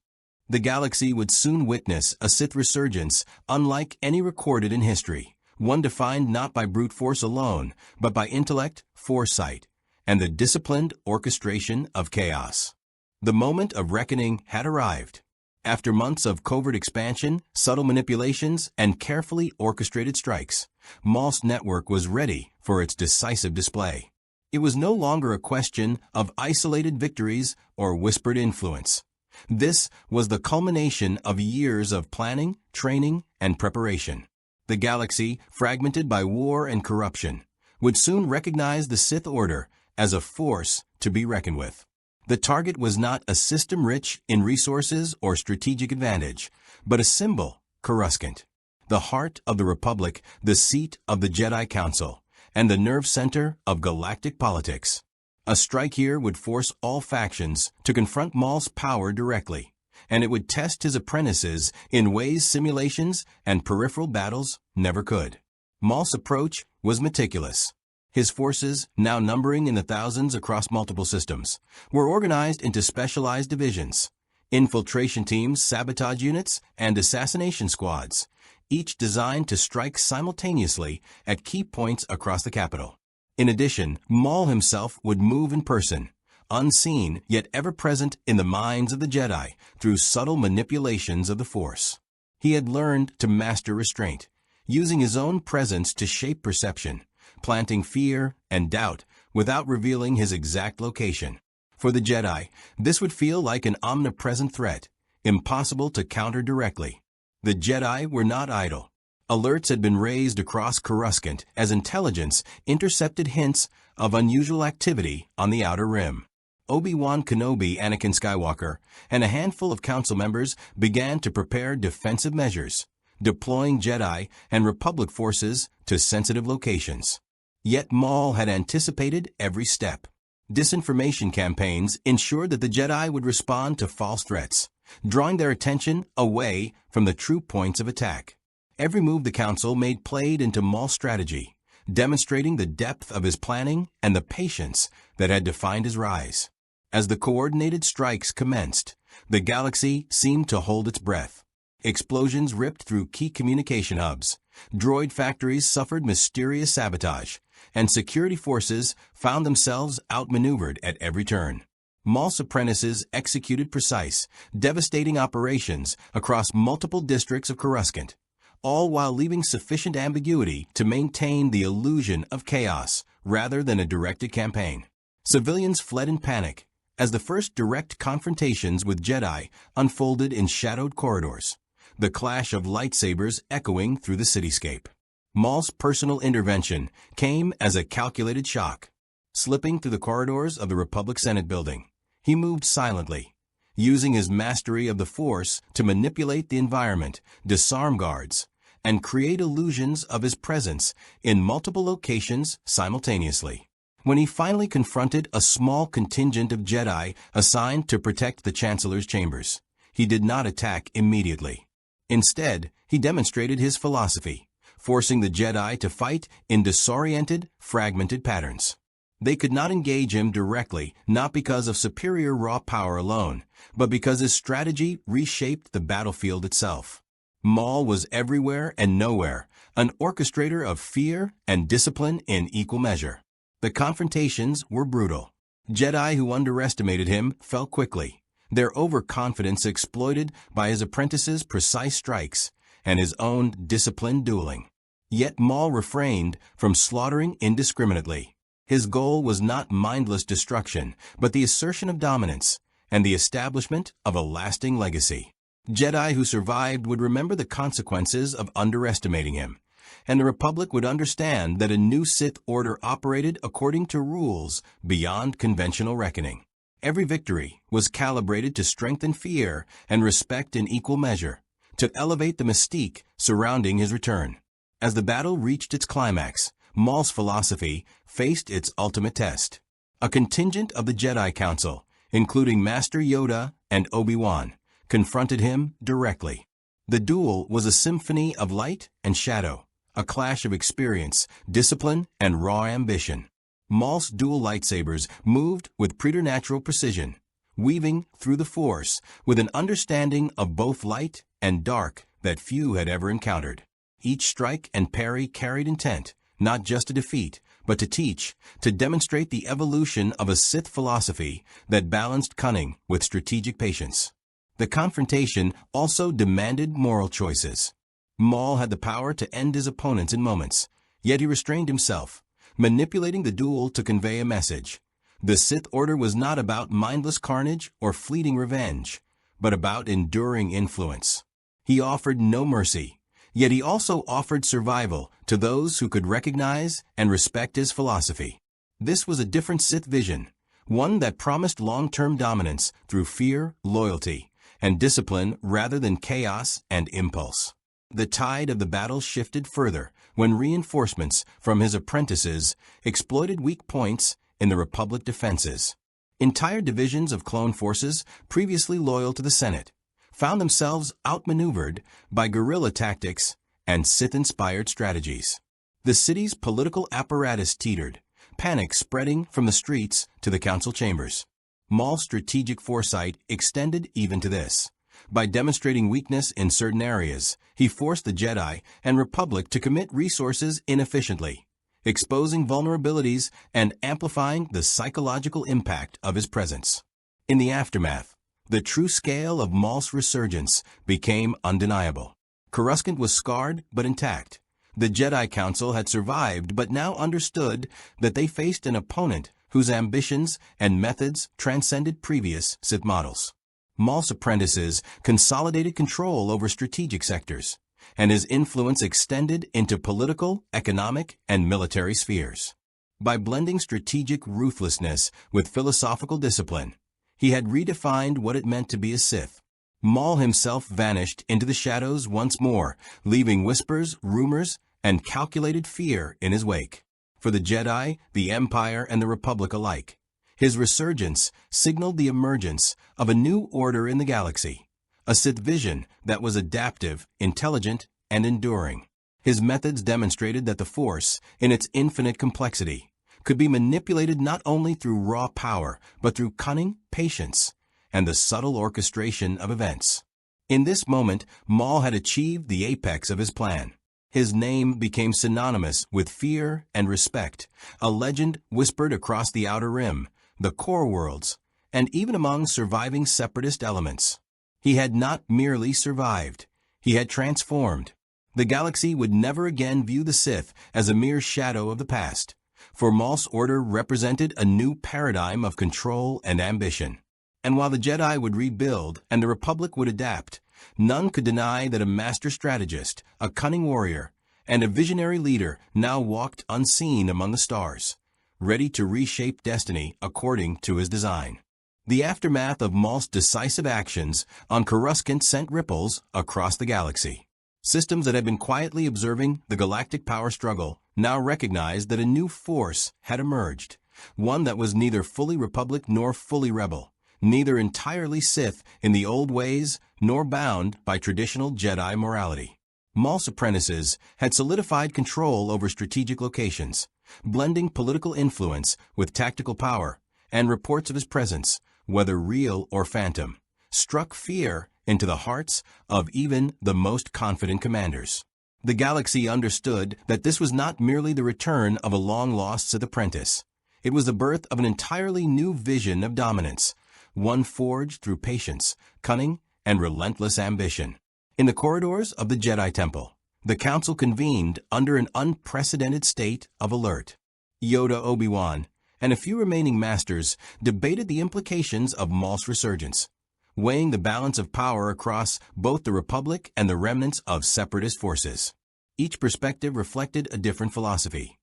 S1: The galaxy would soon witness a Sith resurgence unlike any recorded in history, one defined not by brute force alone, but by intellect, foresight, and the disciplined orchestration of chaos. The moment of reckoning had arrived. After months of covert expansion, subtle manipulations, and carefully orchestrated strikes, Maul's network was ready for its decisive display. It was no longer a question of isolated victories or whispered influence. This was the culmination of years of planning, training, and preparation. The galaxy, fragmented by war and corruption, would soon recognize the Sith Order as a force to be reckoned with. The target was not a system rich in resources or strategic advantage, but a symbol, Coruscant. the heart of the Republic, the seat of the Jedi Council, and the nerve center of galactic politics. A strike here would force all factions to confront Maul's power directly, and it would test his apprentices in ways simulations and peripheral battles never could. Maul's approach was meticulous. His forces, now numbering in the thousands across multiple systems, were organized into specialized divisions, infiltration teams, sabotage units, and assassination squads, each designed to strike simultaneously at key points across the capital. In addition, Maul himself would move in person, unseen yet ever present in the minds of the Jedi through subtle manipulations of the Force. He had learned to master restraint, using his own presence to shape perception, planting fear and doubt without revealing his exact location. For the Jedi, this would feel like an omnipresent threat, impossible to counter directly. The Jedi were not idle. Alerts had been raised across Coruscant as intelligence intercepted hints of unusual activity on the Outer Rim. Obi-Wan Kenobi, Anakin Skywalker, and a handful of council members began to prepare defensive measures, deploying Jedi and Republic forces to sensitive locations. Yet Maul had anticipated every step. Disinformation campaigns ensured that the Jedi would respond to false threats, drawing their attention away from the true points of attack. Every move the Council made played into Maul's strategy, demonstrating the depth of his planning and the patience that had defined his rise. As the coordinated strikes commenced, the galaxy seemed to hold its breath. Explosions ripped through key communication hubs, droid factories suffered mysterious sabotage, and security forces found themselves outmaneuvered at every turn. Maul's apprentices executed precise, devastating operations across multiple districts of Coruscant, all while leaving sufficient ambiguity to maintain the illusion of chaos rather than a directed campaign. Civilians fled in panic as the first direct confrontations with Jedi unfolded in shadowed corridors, the clash of lightsabers echoing through the cityscape. Maul's personal intervention came as a calculated shock. Slipping through the corridors of the Republic Senate building, he moved silently, using his mastery of the Force to manipulate the environment, disarm guards, and create illusions of his presence in multiple locations simultaneously. When he finally confronted a small contingent of Jedi assigned to protect the Chancellor's chambers, he did not attack immediately. Instead, he demonstrated his philosophy, forcing the Jedi to fight in disoriented, fragmented patterns. They could not engage him directly, not because of superior raw power alone, but because his strategy reshaped the battlefield itself. Maul was everywhere and nowhere, an orchestrator of fear and discipline in equal measure. The confrontations were brutal. Jedi who underestimated him fell quickly, their overconfidence exploited by his apprentices' precise strikes and his own disciplined dueling. Yet Maul refrained from slaughtering indiscriminately. His goal was not mindless destruction, but the assertion of dominance and the establishment of a lasting legacy. Jedi who survived would remember the consequences of underestimating him, and the Republic would understand that a new Sith Order operated according to rules beyond conventional reckoning. Every victory was calibrated to strengthen fear and respect in equal measure, to elevate the mystique surrounding his return. As the battle reached its climax, Maul's philosophy faced its ultimate test. A contingent of the Jedi Council, including Master Yoda and Obi-Wan, confronted him directly. The duel was a symphony of light and shadow, a clash of experience, discipline, and raw ambition. Maul's dual lightsabers moved with preternatural precision, weaving through the Force with an understanding of both light and dark that few had ever encountered. Each strike and parry carried intent, not just to defeat, but to teach, to demonstrate the evolution of a Sith philosophy that balanced cunning with strategic patience. The confrontation also demanded moral choices. Maul had the power to end his opponents in moments, yet he restrained himself, manipulating the duel to convey a message. The Sith Order was not about mindless carnage or fleeting revenge, but about enduring influence. He offered no mercy, yet he also offered survival to those who could recognize and respect his philosophy. This was a different Sith vision, one that promised long-term dominance through fear, loyalty, and discipline rather than chaos and impulse. the tide of the battle shifted further when reinforcements from his apprentices exploited weak points in the Republic defenses. Entire divisions of clone forces, previously loyal to the Senate, found themselves outmaneuvered by guerrilla tactics and Sith-inspired strategies. The city's political apparatus teetered, panic spreading from the streets to the council chambers. Maul's strategic foresight extended even to this. By demonstrating weakness in certain areas, he forced the Jedi and Republic to commit resources inefficiently, exposing vulnerabilities and amplifying the psychological impact of his presence. In the aftermath, the true scale of Maul's resurgence became undeniable. Coruscant was scarred but intact. The Jedi Council had survived but now understood that they faced an opponent whose ambitions and methods transcended previous Sith models. Maul's apprentices consolidated control over strategic sectors, and his influence extended into political, economic, and military spheres. By blending strategic ruthlessness with philosophical discipline, he had redefined what it meant to be a Sith. Maul himself vanished into the shadows once more, leaving whispers, rumors, and calculated fear in his wake. For the Jedi, the Empire, and the Republic alike, his resurgence signaled the emergence of a new order in the galaxy, a Sith vision that was adaptive, intelligent, and enduring. His methods demonstrated that the Force, in its infinite complexity, could be manipulated not only through raw power, but through cunning, patience, and the subtle orchestration of events. In this moment, Maul had achieved the apex of his plan. His name became synonymous with fear and respect, a legend whispered across the Outer Rim, the core worlds, and even among surviving separatist elements. He had not merely survived, he had transformed. The galaxy would never again view the Sith as a mere shadow of the past, for Maul's order represented a new paradigm of control and ambition. And while the Jedi would rebuild and the Republic would adapt, none could deny that a master strategist, a cunning warrior, and a visionary leader now walked unseen among the stars, ready to reshape destiny according to his design. The aftermath of Maul's decisive actions on Coruscant sent ripples across the galaxy. Systems that had been quietly observing the galactic power struggle now recognized that a new force had emerged, one that was neither fully Republic nor fully Rebel, neither entirely Sith in the old ways nor bound by traditional Jedi morality. Maul's apprentices had solidified control over strategic locations, blending political influence with tactical power, and reports of his presence, whether real or phantom, struck fear into the hearts of even the most confident commanders. The galaxy understood that this was not merely the return of a long-lost Sith apprentice. It was the birth of an entirely new vision of dominance, one forged through patience, cunning, and relentless ambition. In the corridors of the Jedi Temple, the Council convened under an unprecedented state of alert. Yoda, Obi-Wan, and a few remaining masters debated the implications of Maul's resurgence, weighing the balance of power across both the Republic and the remnants of separatist forces. Each perspective reflected a different philosophy.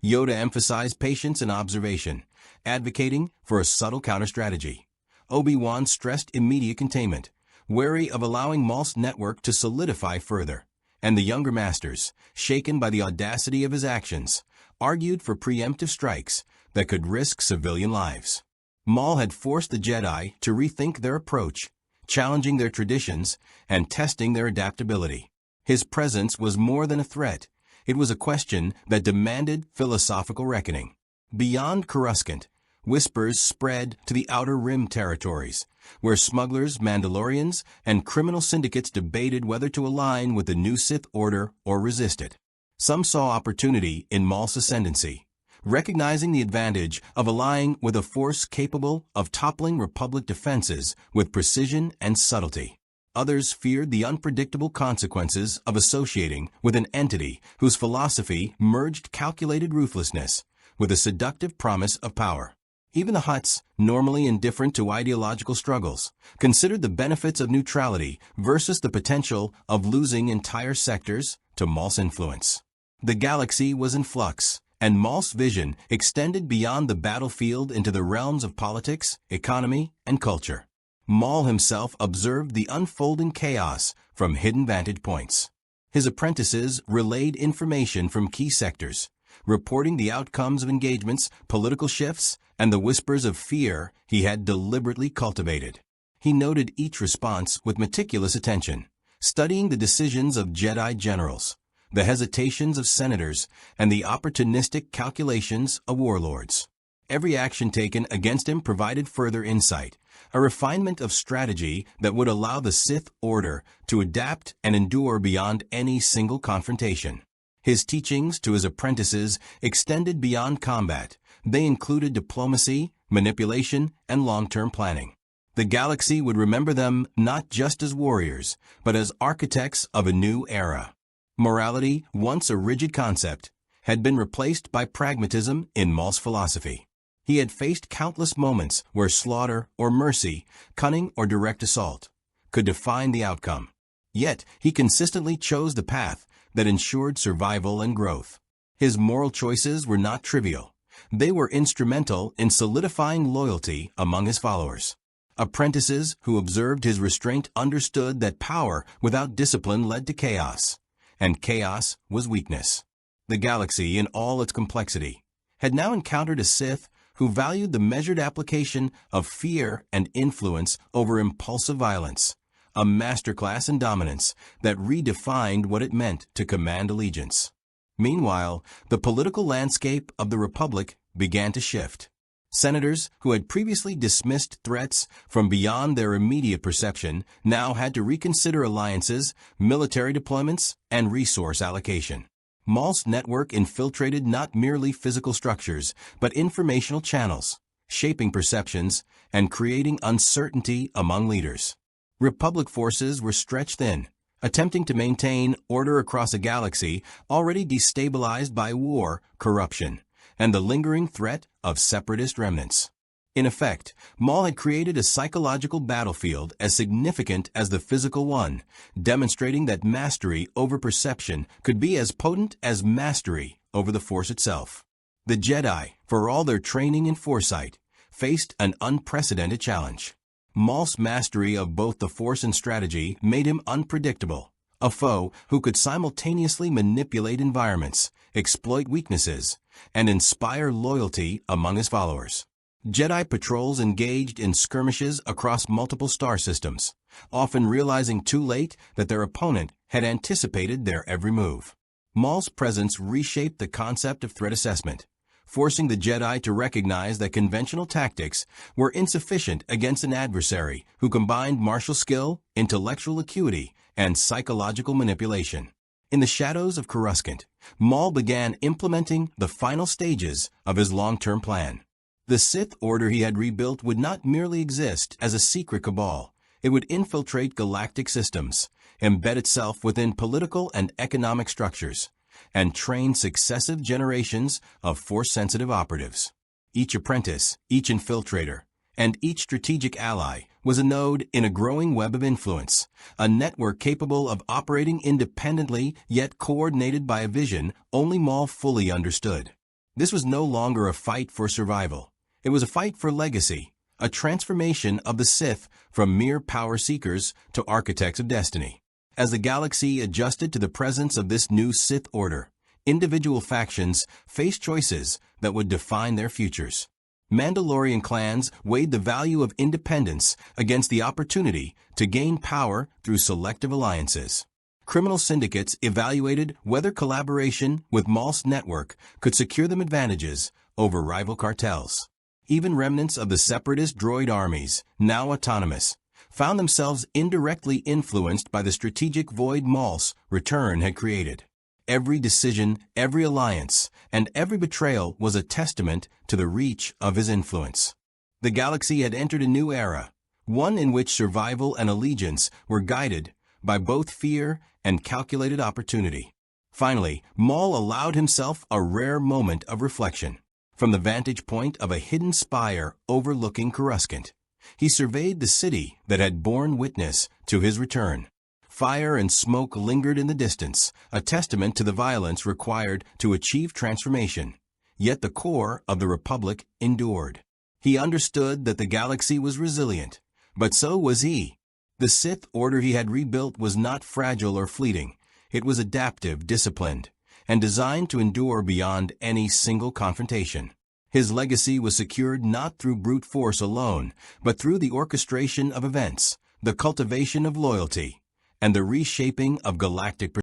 S1: Yoda emphasized patience and observation, advocating for a subtle counter-strategy. Obi-Wan stressed immediate containment, wary of allowing Maul's network to solidify further. And the younger masters, shaken by the audacity of his actions, argued for preemptive strikes that could risk civilian lives. Maul had forced the Jedi to rethink their approach, challenging their traditions and testing their adaptability. His presence was more than a threat. It was a question that demanded philosophical reckoning. Beyond Coruscant, whispers spread to the Outer Rim territories, where smugglers, Mandalorians, and criminal syndicates debated whether to align with the new Sith Order or resist it. Some saw opportunity in Maul's ascendancy, recognizing the advantage of allying with a force capable of toppling Republic defenses with precision and subtlety. Others feared the unpredictable consequences of associating with an entity whose philosophy merged calculated ruthlessness with a seductive promise of power. Even the Hutts, normally indifferent to ideological struggles, considered the benefits of neutrality versus the potential of losing entire sectors to Maul's influence. The galaxy was in flux, and Maul's vision extended beyond the battlefield into the realms of politics, economy, and culture. Maul himself observed the unfolding chaos from hidden vantage points. His apprentices relayed information from key sectors, reporting the outcomes of engagements, political shifts, and the whispers of fear he had deliberately cultivated. He noted each response with meticulous attention, studying the decisions of Jedi generals, the hesitations of senators, and the opportunistic calculations of warlords. Every action taken against him provided further insight, a refinement of strategy that would allow the Sith Order to adapt and endure beyond any single confrontation. His teachings to his apprentices extended beyond combat. They included diplomacy, manipulation, and long-term planning. The galaxy would remember them not just as warriors, but as architects of a new era. Morality, once a rigid concept, had been replaced by pragmatism in Maul's philosophy. He had faced countless moments where slaughter or mercy, cunning or direct assault, could define the outcome. Yet, he consistently chose the path that ensured survival and growth. His moral choices were not trivial. They were instrumental in solidifying loyalty among his followers. Apprentices who observed his restraint understood that power without discipline led to chaos, and chaos was weakness. The galaxy, in all its complexity, had now encountered a Sith who valued the measured application of fear and influence over impulsive violence, a masterclass in dominance that redefined what it meant to command allegiance. Meanwhile, the political landscape of the Republic began to shift. Senators who had previously dismissed threats from beyond their immediate perception now had to reconsider alliances, military deployments, and resource allocation. Maul's network infiltrated not merely physical structures, but informational channels, shaping perceptions and creating uncertainty among leaders. Republic forces were stretched thin, attempting to maintain order across a galaxy already destabilized by war, corruption, and the lingering threat of separatist remnants. In effect, Maul had created a psychological battlefield as significant as the physical one, demonstrating that mastery over perception could be as potent as mastery over the Force itself. The Jedi, for all their training and foresight, faced an unprecedented challenge. Maul's mastery of both the Force and strategy made him unpredictable, a foe who could simultaneously manipulate environments, exploit weaknesses, and inspire loyalty among his followers. Jedi patrols engaged in skirmishes across multiple star systems, often realizing too late that their opponent had anticipated their every move. Maul's presence reshaped the concept of threat assessment, forcing the Jedi to recognize that conventional tactics were insufficient against an adversary who combined martial skill, intellectual acuity, and psychological manipulation. In the shadows of Coruscant, Maul began implementing the final stages of his long-term plan. The Sith Order he had rebuilt would not merely exist as a secret cabal. It would infiltrate galactic systems, embed itself within political and economic structures, and train successive generations of Force-sensitive operatives. Each apprentice, each infiltrator, and each strategic ally was a node in a growing web of influence, a network capable of operating independently yet coordinated by a vision only Maul fully understood. This was no longer a fight for survival. It was a fight for legacy, a transformation of the Sith from mere power seekers to architects of destiny. As the galaxy adjusted to the presence of this new Sith Order, individual factions faced choices that would define their futures. Mandalorian clans weighed the value of independence against the opportunity to gain power through selective alliances. Criminal syndicates evaluated whether collaboration with Maul's network could secure them advantages over rival cartels. Even remnants of the separatist droid armies, now autonomous, found themselves indirectly influenced by the strategic void Maul's return had created. Every decision, every alliance, and every betrayal was a testament to the reach of his influence. The galaxy had entered a new era, one in which survival and allegiance were guided by both fear and calculated opportunity. Finally, Maul allowed himself a rare moment of reflection. From the vantage point of a hidden spire overlooking Coruscant, he surveyed the city that had borne witness to his return. Fire and smoke lingered in the distance, a testament to the violence required to achieve transformation. Yet the core of the Republic endured. He understood that the galaxy was resilient, but so was he. The Sith Order he had rebuilt was not fragile or fleeting. It was adaptive, disciplined, and designed to endure beyond any single confrontation. His legacy was secured not through brute force alone, but through the orchestration of events, the cultivation of loyalty, and the reshaping of galactic